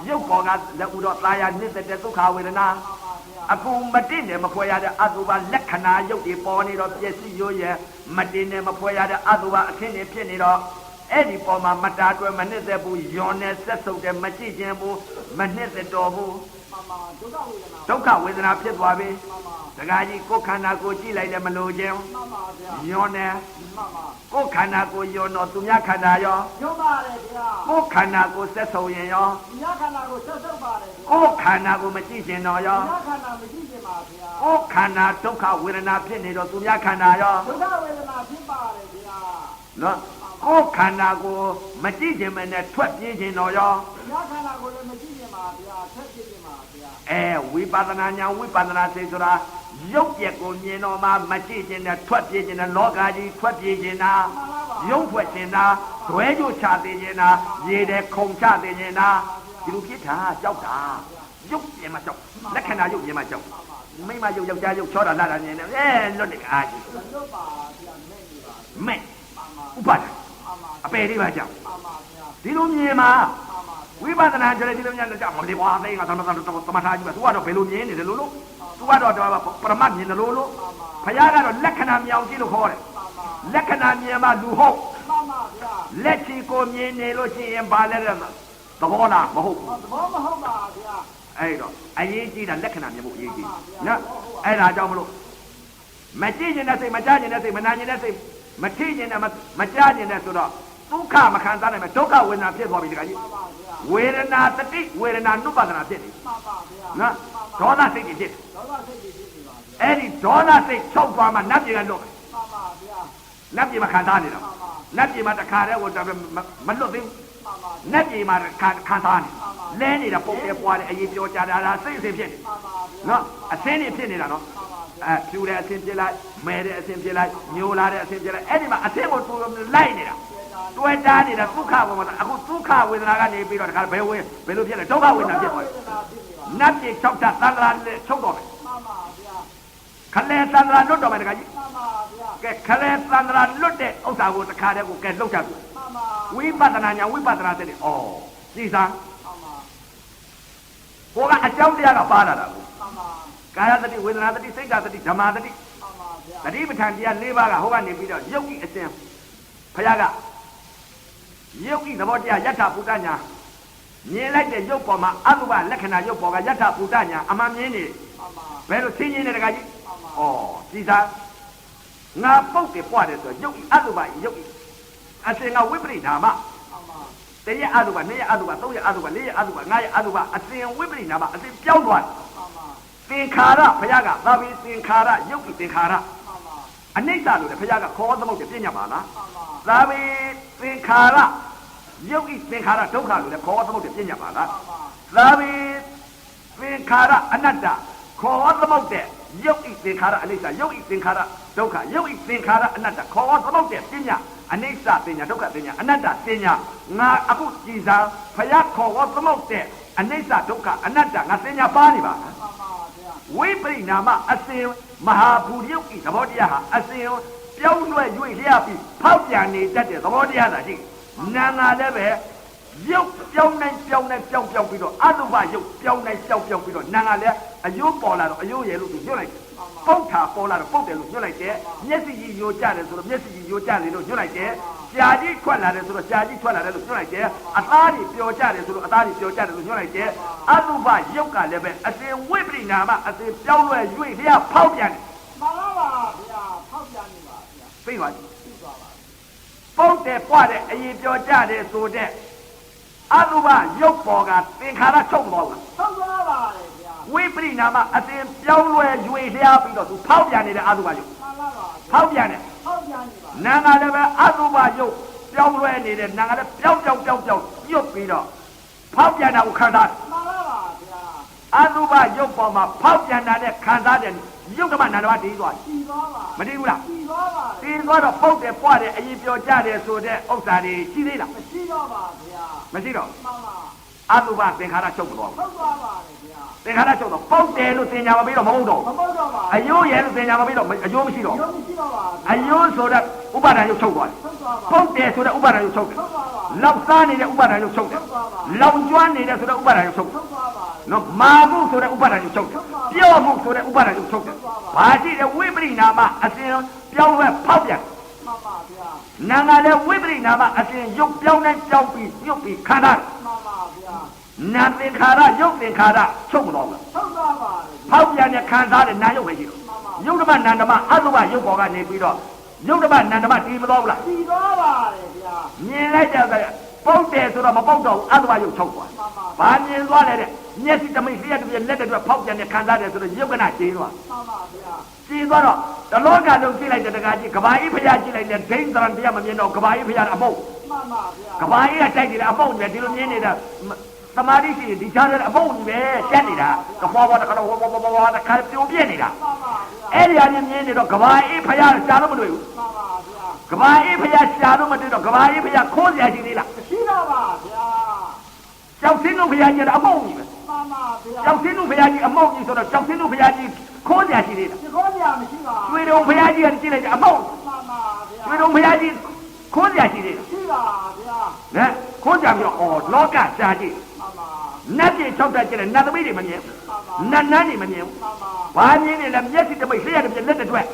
ာရုပ်ပေါ်ကလက်ဥတော်ตาရနစ်တဲ့ဒုက္ခဝေဒနာ
မှန်ပါဗျာ
အခုမတင်နဲ့မဖွဲရတဲ့အတုပါလက္ခဏာရုပ်တွေပေါ်နေတော့ပျက်စီးရိုးရဲ့မတင်နဲ့မဖွဲရတဲ့အတုပါအခင်းတွေဖြစ်နေတော့အဲ့ဒီပေါ်မှာမတားတွဲမနစ်သက်ဘူးယွန်နဲ့ဆက်ဆုပ်တယ်မကြည့်ခြင်းဘူးမနစ်သက်တော်ဘူးဒုက္ခဝေဒနာဖြစ်သွားပြီဒကာကြီးကိုယ်ခန္ဓာကိုကြည့်လိုက်တယ်မလို့ခြင်းယွန်နဲ့ကိုယ်ခန္ဓာကိုယွန်တော့သူများခန္ဓာရော
ယွန်းပါတယ်ဗျာ
ကိုယ်ခန္ဓာကိုဆက်ဆုပ်ရင်ရော
သူများခန္ဓာကိုဆက်ဆုပ်ပါတယ်
ကိုယ်ခန္ဓာကိုမကြည့်ခြင်းတော့ရော
သူများခန္ဓာမကြည့်ခြင်းပါဗျာ
ကိုယ်ခန္ဓာဒုက္ခဝေဒနာဖြစ်နေတော့သူများခန္ဓာရော
ဒုက္ခဝေဒနာဖြစ်ပါတယ်ဗျာ
နော်ကိုယ်ခန္ဓာကိုမကြည့်ခြင်းမနဲ့ထွက်ပြေးခြင်းတော့ရော
သူများခန္ဓာကိုလည်းမကြည့်ခြင်းပါဗျာထွက်ပြေးခြင်းပါဗျာ
ဝိပဿနာညာဝိပဿနာစိတ်ဆိုတာရုပ်ပြက်ကိုမြင်တော့မှမကြည့်ခြင်းနဲ့ထွက်ပြေးခြင်းနဲ့လောကကြီးထွက်ပြေးခြင်းနာရုပ်ထွက်ခြင်းနာဒွဲကြိုချသေးခြင်းနာရေတဲ့ခုံချသေးခြင်းနာဒီလိုဖြစ်တာကြောက်တာရုပ်ပြင်မှာကြောက်လက္ခဏာရုပ်ပြင်မှာကြောက်မိမရုပ်ယောက်ျားရုပ်ချောတာလာတာမြင်တယ်လွတ်နေအားကြီး
လွတ်ပါဗျာ
မဲ့ဥပါဒအပေလေးပါကြောက်ဒီလိုမြင်မှာဝိပဿနာကြလေဒီလိုများကြောက်မလေးဘွားသိငါသမထာကြီးပဲသူကတော့ဘယ်လိုမြင်နေတယ်လို့သူကတော့ပရမတ်မြင်တယ်လို့ဘုရားကတော့လက္ခဏာမြောင်ကြည့်လို့ခေါ်တယ်လက္ခဏာမြင်မှလူဟုတ်လက်ချီကိုမြင်နေလို့ရှိရင်ဘာလဲတဲ့သဘောလားမဟုတ်ဘူး
သဘောမဟုတ်ပါဗျာ
အဲ့တော့အရေးကြီးတာလက္ခဏာမြင်ဖို့အရေးကြီးနော်အဲ့ဒါကြောင့်မလို့မကြည့်ခြင်းနဲ့စိတ်မကြားခြင်းနဲ့စိတ်မနာခြင်းနဲ့စိတ်မထိခြင်းနဲ့မကြားခြင်းနဲ့ဆိုတော့ဒုက္ခမခံစားနိုင်မဲ့ဒုက္ခဝေဒနာဖြစ်သွားပြီတခါကြီးဝေဒနာတတိဝေဒနာနုပဒနာဖြစ်နေနော်ဒေါသစိတ်ကြီးဖြစ်အဲ့ဒီဒေါသစိတ်ချုပ်သွားမှနတ်ပြည်ကလွတ်နတ်ပြည်မှာခံစားနေတာနတ်ပြည်မှာတခါတည်းဟိုမလွတ်သေးဘူးနတ်ပြည်မှာခံစားနေလဲနေတာပုံပြပွားတယ်အရေးပြောကြတာဒါစိတ်အစဉ်ဖြစ်နေနော်အစင်းတွေဖြစ်နေတာနော်ဖြူတဲ့အစဉ်ဖြစ်လိုက်မဲတဲ့အစဉ်ဖြစ်လိုက်ညိုလာတဲ့အစဉ်ဖြစ်လိုက်အဲ့ဒီမှာအစဉ်ကိုတူလိုက်နေတာတွဲတားနေတာဒုက္ခဝေဒနာအခုဒုက္ခဝေဒနာကနေပြီးတော့တခါဘယ်လိုဖြစ်လဲဒုက္ခဝေဒနာဖြစ်သွားတယ်နတ်ပြည်၆တာသံဃာနဲ့ချုပ်တော့မယ်ခလဲသံဃာလွတ်တော့မယ်တခါကြီးကဲခလဲသံဃာလွတ်တဲ့ဥစ္စာကိုတခါတည်းကိုကဲလှုပ်ချပြီဝိပဿနာညာဝိပဿနာတဲ့ဩသိစားဟိုကအကြောင်းတရားကပါလာတာကိုကာယတတိဝေဒနာတတိစိတ်တတိဓမ္မတတိတတိပဋ္ဌာန်တရား၄ပါးကဟိုကနေပြီးတော့ယုတ်ဤအစဉ်ဘုရားကယုတ်ဤသဘောတရားယထာဘုဒ္ဓညာမြင်လိုက်တဲ့ယုတ်ပေါ်မှာအတုပလက္ခဏာယုတ်ပေါ်ကယထာဘုဒ္ဓညာအမှန်မြင်နေဘယ်လိုသိမြင်နေတခါကြီးဩသိစားငါပုတ်တယ်ပွားတယ်ဆိုယုတ်ဤအတုပယုတ်ဤအစဉ်ကဝိပရိနာမတရအတုပနှစ်ရအတုပသုံးရအတုပလေးရအတုပငါးရအတုပအစဉ်ဝိပရိနာမအစဉ်ပြောင်းသွားသင်္ခါရဘုရားကသာဝိသင်္ခါရယုတ်ဤသင်္ခါရအနိစ္စလို့လေဘုရားကခေါ်သမုတ်တယ်ပြညာပါလားသာဝိသင်္ခါရယုတ်ဤသင်္ခါရဒုက္ခလို့လေခေါ်သမုတ်တယ်ပြညာပါလားသာဝိသင်္ခါရအနတ္တခေါ်သမုတ်တယ်ယုတ်ဤသင်္ခါရအနိစ္စယုတ်ဤသင်္ခါရဒုက္ခယုတ်ဤသင်္ခါရအနတ္တခေါ်သမုတ်တယ်ပြညာအနိစ္စပညာဒုက္ခပညာအနတ္တပညာငါအခုကြည်စားဘုရားခေါ်သမုတ်တဲ့အနိစ္စဒုက္ခအနတ္တငါပညာပါနေပါဝိပရိနာမအစဉ်မဟာဘူရုပ်ဤသဘောတရားဟာအစဉ်ပြောင်းလဲ၍လျှပြီးဖောက်ပြန်နေတတ်တဲ့သဘောတရားသာရှိနာငါလည်းပဲရုပ်ပြောင်းပြီးတော့အတုပရုပ်ပြောင်းပြီးတော့နာငါလည်းအယိုးပေါ်လာတော့အယိုးရဲ့လို့သူညွှတ်လိုက်ပုတ်တာပေါ်လာတော့ပုတ်တယ်လို့ညွှတ်လိုက်တယ်မျက်စိကြီးယိုကျတယ်ဆိုတော့မျက်စိကြီးယိုကျတယ်လို့ညွှတ်လိုက်တယ်ကြာကြီးထွက်လာတယ်ဆိုတော့ကြာကြီးထွက်လာတယ်လို့ညွှတ်လိုက်တယ်အသားကြီးပျော်ကျတယ်ဆိုတော့အသားကြီးပျော်ကျတယ်လို့ညွှတ်လိုက်တယ်အတုပရုပ်ကလည်းပဲအစဉ်ဝိပရိနာမအစဉ်ပြောင်းလဲ၍လျှဖောက်ပြန်တယ်
မှန်ပါပါဗျာဖောက်ပြန်နေပါဗျာ
သိပါပြီပုတ်တယ်ပွားတယ်အရင်ပျော်ကျတယ်ဆိုတဲ့အတုပရုပ်ပေါ်ကသင်္ခါရချုပ်သွားတာ
ချုပ်သွားပါတယ်ဗျာ
ဝိပရိနာမအစဉ်ပြောင်းလဲ၍လျှပြီးတော့သူဖောက်ပြန်နေတဲ့အတုပရုပ်
မှန်ပါပါ
ဖောက်ပြန်တယ်
ဖောက်ပြန်နေပါ
နာငါလည်းပဲအတုပရုပ်ပြောင်းလဲနေတဲ့နာငါလည်းပြောင်းညွတ်ပြီးတော့ဖောက်ပြန်တာကိုခံစားတယ်
မှန်ပါပါဗျာ
အတုပရုပ်ပေါ်မှာဖောက်ပြန်တာနဲ့ခံစားတယ်ရုပ်ကမှနာတော်တည်သွား
တယ်သွားပါ
မတည်ဘူးလား
တည်သွားပါ
တည်သွားတော့ပုတ်တယ်ပွားတယ်အရင်ပြောကြတယ်ဆိုတဲ့ဥစ္စာတွေရှိသေးလား
မရှိတော့ပါဗျာ
မရှိတော့
မှန်ပါ
အတုပသင်္ခါရချုပ်သွား
ချုပ်သွားပါတယ်ဗျာ
သင်္ခါရချုပ်တော့ပုတ်တယ်လို့သင်ညာမပြီးတော့မဟုတ်တော့အယိုးရဲလို့သင်ညာမပြီးတော့အယိုးမရှိတော့အယိုးဆိုတဲ့ဥပါဒဏ်ရုပ်ချုပ်သွားတယ်ပုတ်တယ်ဆိုတဲ့ဥပါဒဏ်ရုပ်ချုပ်တယ်လောက်စားနေတဲ့ဥပါဒဏ်ရုပ်ချုပ်တယ်လောင်ကျွမ်းနေတဲ့ဆိုတဲ့ဥပါဒဏ်ရုပ်ချုပ်တယ် နော်မာမှုဆိုတဲ့ဥပါဒဏ်ကိုချုပ်တယ်ပြောမှုဆိုတဲ့ဥပါဒဏ်ကိုချုပ်တယ်ဘာရှိတဲ့ဝိပရိနာမအစဉ်ပြောင်းလဲဖောက်ပြန်
မှန်ပါဗျာ
နာငါလည်းဝိပရိနာမအစဉ်ရုပ်ပြောင်းတိုင်းပြောင်းပြီးညွတ်ပြီးခန္ဓာ
မှန်ပါဗျာ
နာသင်္ခါရရုပ်သင်္ခါရချုပ်မတော်ဘူး
ထုတ်သွားပါလေ
ဖောက်ပြန်တဲ့ခံစားတဲ့နာယုတ်ပဲရှိတော့ယုတ်ဓမ္မနန္ဒမအတုပယုတ်ဘောကနေပြီးတော့ယုတ်ဓမ္မနန္ဒမတီးမတော်ဘူးလား
ပြီးသွားပါလေဗျာ
မြင်လိုက်တဲ့ပုတ်တယ်ဆိုတော့မပုတ်တော့ဘူးအတုပယုတ်ချုပ်သွားဘာမြင်သွားလဲတဲ့မျက်စိတမိတ်လျှက်တစ်ပြက်လက်တစ်ပြက်ဖောက်ပြန်တဲ့ခံစားတယ်ဆိုတော့ယုတ်ကနာကျင်းသွား
မှန်ပါဗျာ
ကျင်းသွားတော့တလောကလုံးကြည့်လိုက်တဲ့တကားကြီးကဘာကြီးဖျားကြည့်လိုက်တဲ့ဒိန်းသရံတရားမမြင်တော့ကဘာကြီးဖျားအပုတ်
မှန်ပါဗျာ
ကဘာကြီးကတိုက်နေတယ်အပုတ်နဲ့ဒီလိုမြင်နေတာသမာဓိရှိရင်ဒီချားတဲ့အပုတ်ကြီးပဲရှက်နေတာတဘောဘောတကတော့ဘောဘောဘောတခါပြုံးပြက်နေတာ
မှန်ပါဗျာ
အဲ့ဒီအရင်မြင်နေတော့ကဘာအေးဖျားရှာလို့မတွေ့ဘူး
မှန်ပါဗျာ
ကဘာအေးဖျားရှာလို့မတွေ့တော့ကဘာအေးဖျားခိုးစရာရှိသေးလား
ရှိတော့ပါဗျာ
ကြောက်စင်းတို့ဖျားကြီးကအပုတ်ကြီးပဲ
မှန်ပါဗျာ
ကြောက်စင်းတို့ဖျားကြီးအမောက်ကြီးဆိုတော့ကြောက်စင်းတို့ဖျားကြီးခိုးစရာရှိသေးလား
ဒီကောကြာမရှိပါ
ကျွေတော်ဖျားကြီးကကြည့်လိုက်တဲ့အမောက်
မှန်ပါဗျာ
ကျွေတော်ဖျားကြီးခိုးစရာရှိသေးလား
ရှိပါဗျာ
ဟမ်ခိုးကြပြီးတော့အော်လောကရှားကြည့်
မှန်ပါ
နတ်ကြီး၆တက်ကြည့်တယ်နတ်သမီးတွေမမြင်ဘူးနတ်နန်းတွေမမြင်ဘူး
မှန်ပါ
ဘာမြင်နေလဲမျက်စိတပိတ်လျှက်တစ်ပြက်လက်တစ်တွက်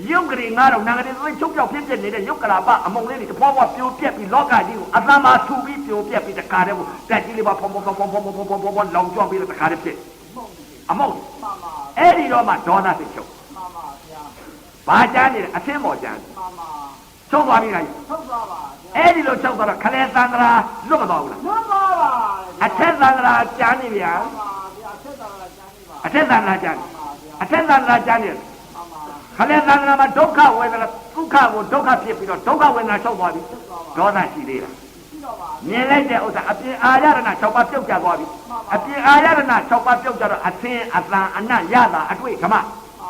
ယုတ်ကလေး9000နာဂရီသိချုပ်ပြောက်ဖြစ်ဖြစ်နေတဲ့ယုတ်ကလာပအမုံလေးတွေတဖွာဖွာပြိုပြက်ပြီးလောကကြီးကိုအသံမှာထူပြီးပြိုပြက်ပြီးတခါတည်းကိုတက်ကြီးလေးပါဖုံဖုံဖုံဖုံဖုံဖုံဖုံဖုံဖုံလောင်ကျွမ်းပြီးတော့တခါတည်းဖြစ်အမုံ
မှန်ပါ
အဲ့ဒီတော့မှဒေါသစိတ်ချုပ်
မှန်ပါဗျာ
ဘာကြမ်းနေလဲအသင်းပေါ်ကြမ်း
မှန်ပါ
ချုပ်သွားပြီလား
ထုတ်သွားပါဗျာ
အဲ့ဒီလိုချုပ်သွားတော့ခလဲသံဃာလွတ်မသွားဘူးလား
လွတ်သွားပါ
အထက်သံဃာကြမ်းနေဗျာ
မှန်ပါဗျာဆက်တာကကျန်းနေပါ
အထက်သံဃာကြမ်း
မှန်ပါဗျာ
အထက်သံဃာကြမ်းနေ
မှန်ပါ
ခလဲသံဃာမှာဒုက္ခဝေဒနာဒုက္ခကိုဒုက္ခဖြစ်ပြီးတော့ဒုက္ခဝေဒနာချုပ်သွားပြီဒေါသရှိသေးလား
ရှိတော့ပါ
မြင်လိုက်တဲ့ဥစ္စာအပြင်အာရဏ6ပါးပြုတ်ကျသွားပြီအပြင်အာရဏ6ပါးပြုတ်ကျတော့အသင်အတန်အနတ်ရတာအတွေ့ဓမ္မ
မှန်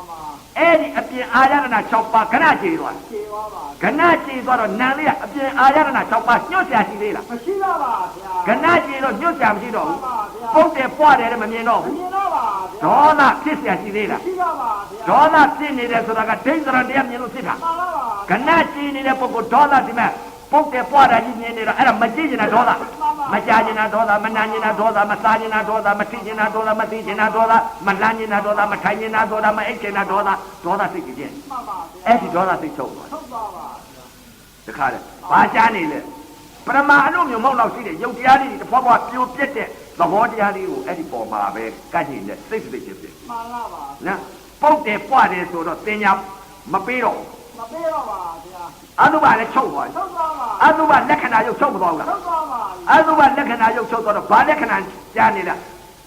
ပါ
အဲ့ဒီအပြင်အာရဏ6ပါးခဏကြည်သွား
ခြေသွားပါ
ခဏကြည်သွားတော့နံလေးကအပြင်အာရဏ6ပါးညှို့ရှာရှိသေးလား
မရှိတော့ပါဗျာ
ခဏကြည်တော့ညှို့ရှာမရှိတော့
မှ
ဘူး
န်ပါဗျာ
ပုတ်တယ်ပွားတယ်လည်းမမြင်တော့
မ
ဘူး
မြင်တော့ပါဗျာ
ဒေါသဖြစ်เสียရှိသေးလား
ရှိတော့ပါဗျာ
ဒေါသဖြစ်နေတယ်ဆိုတာကဒိဋ္ဌရံတရားမြင်လို့ဖြစ်တာ
မှန်ပါပါ
ခဏကြည်နေတဲ့ပုဂ္ဂိုလ်ဒေါသဒီမဲ့ပုတ်တယ်ပွားတာကြီးမြင်နေတော့အဲ့ဒါမကြည့်ကျင်တာဒေါသမကြားကျင်တာဒေါသမနာကျင်တာဒေါသမစားကျင်တာဒေါသမထိကျင်တာဒေါသမသိကျင်တာဒေါသမလန်းကျင်တာဒေါသမထိုင်ကျင်တာဒေါသမအိတ်ကျင်တာဒေါသစိတ်ကြည့်
မှန်ပါဗျာ
အဲ့ဒီဒေါသစိတ်ချုပ်သွား
ထုတ်သွားပါ
တခါလေဘာကြားနေလဲပရမအလို့မျိုးမဟုတ်တော့ရှိတယ်ယုတ်တရားလေးတွေတဖွာဖွာပြိုပြက်တဲ့သဘောတရားလေးကိုအဲ့ဒီပေါ်မှာပဲကတ်နေတဲ့စိတ်စိတ်ချင်းဖြစ်
မှန်ပါပါ
နော်ပုတ်တယ်ပွားတယ်ဆိုတော့တင်ညာမပေးတော့
မပေးတော့ပါဗျာ
အတုပလည်းချုပ်သွားပြီ
ထုတ်သွားပါ
အတုပလက္ခဏာရုပ်ချုပ်မသွားဘူးလား
ထုတ်သွားပါ
အတုပလက္ခဏာရုပ်ချုပ်သွားတော့ဘာလက္ခဏာကြားနေလား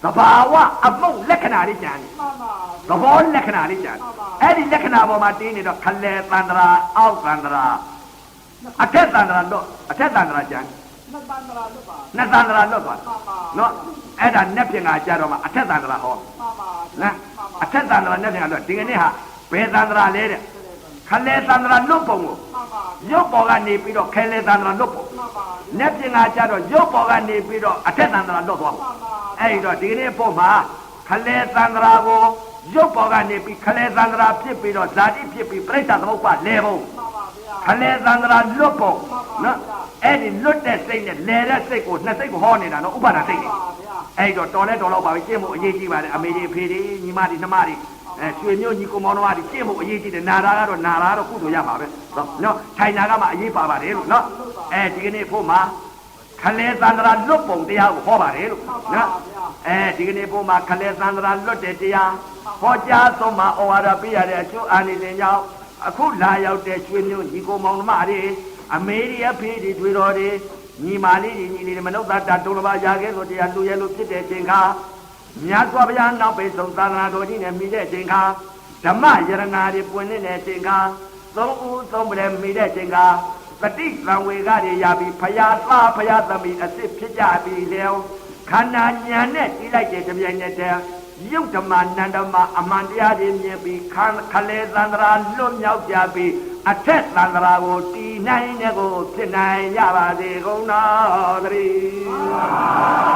သဘာဝအမုတ်လက္ခဏာလေးကြားနေ
မှန်ပါ
သဘောလက္ခဏာလေးကြားနေအဲ့ဒီလက္ခဏာပေါ်မှာတင်းနေတော့ခလဲတန္တရာအောက်တန္တရာအထက်တန္တရာတော့အထက်တန္တရာကြားနေ
နှစ်တန်တရာလွတ်ပါ
နှစ်တန္တရာလွတ်သွား
မှန်ပါ
နော်အဲ့ဒါနက်ပြင်ကကြားတော့မှအထက်တန္တရာဟော
မှန်ပါ
နော်အထက်တန္တရာနက်ပြင်ကလွတ်ဒီကနေ့ဟာဘယ်တန္တရာလဲတဲ့ခလဲတန္တရာလွတ်ပုံကို
မှန်ပါ
ရုပ်ပေါ်ကနေပြီးတော့ခဲလဲတန္တရာလွတ်ပုံ
မှန်ပါ
နက်ပြင်ကကြတော့ရုပ်ပေါ်ကနေပြီးတော့အထက်တန္တရာလွတ်သွားမှာအဲ့ဒီတော့ဒီကနေ့ပုံမှာခလဲတန္တရာကိုရုပ်ပေါ်ကနေပြီးခလဲတန္တရာဖြစ်ပြီးတော့ဇာတိဖြစ်ပြီးပြိဿသမုပ္ပါလဲပုံ
မှန်ပါဗျာ
ခလဲတန္တရာလွတ်ပုံနော်အဲ့ဒီလွတ်တဲ့စိတ်နဲ့လဲတဲ့စိတ်ကိုနှစ်စိတ်ကိုဟောနေတာနော်ဥပါဒစိတ်တွေ
ပါဗျာ
အဲ့တော့တော်လဲတော်တော့ပါပဲကျင့်မှုအရေးကြီးပါတယ်အမေကြီးဖေကြီးညီမကြီးနှမကြီးရွှေမျိုးညီကိုမောင်တော်ကြီးကျင့်မှုအရေးကြီးတယ်နာတာကတော့ကုသိုလ်ရမှာပဲနော်ထိုင်နာကမှအရေးပါပါတယ်လို့နော်ဒီကနေ့ဖို့မှာခလဲသန္တရာလွတ်ပုံတရားကိုဟောပါတယ်လို့နော်ဒီကနေ့ဖို့မှာခလဲသန္တရာလွတ်တဲ့တရားဟောကြားဆုံးမှာဩဝါဒပေးရတဲ့အကျိုးအာနိသင်ကြောင့်အခုလာရောက်တဲ့ရွှေမျိုးညီကိုမောင်နှမတွေအမေကြီးအဖေကြီးတွေတော်တွေညီမလေးညီလေးတွေမနုဿတာတုံးတစ်ပါးရာခဲ့လို့တရားလူရဲလို့ဖြစ်တဲ့အချိန်ခါမြတ်စွာဘုရားနောက်ပိဆုံးသာသနာတော်ကြီးနဲ့မိတဲ့အချိန်ခါဓမ္မယရနာတွေပွင့်နေတဲ့အချိန်ခါသုံးဦးသုံးပလဲမိတဲ့အချိန်ခါပฏิသံဝေကတွေရပြီးဖယားသားဖယားသမီးအစ်စ်ဖြစ်ကြပြီးလေခန္ဓာညာနဲ့ကြီးလိုက်တဲ့တပြိုင်နက်တည်းယုတ်ဓမ္မနန္ဒမအမှန်တရားတွေမြင်ပြီးခလဲသန္တရာလွတ်မြောက်ကြပြီးအထက်သန္တရာကိုတည်နိုင်တဲ့ကိုဖြစ်နိုင်ကြပါစေကုန်တော်သတည်း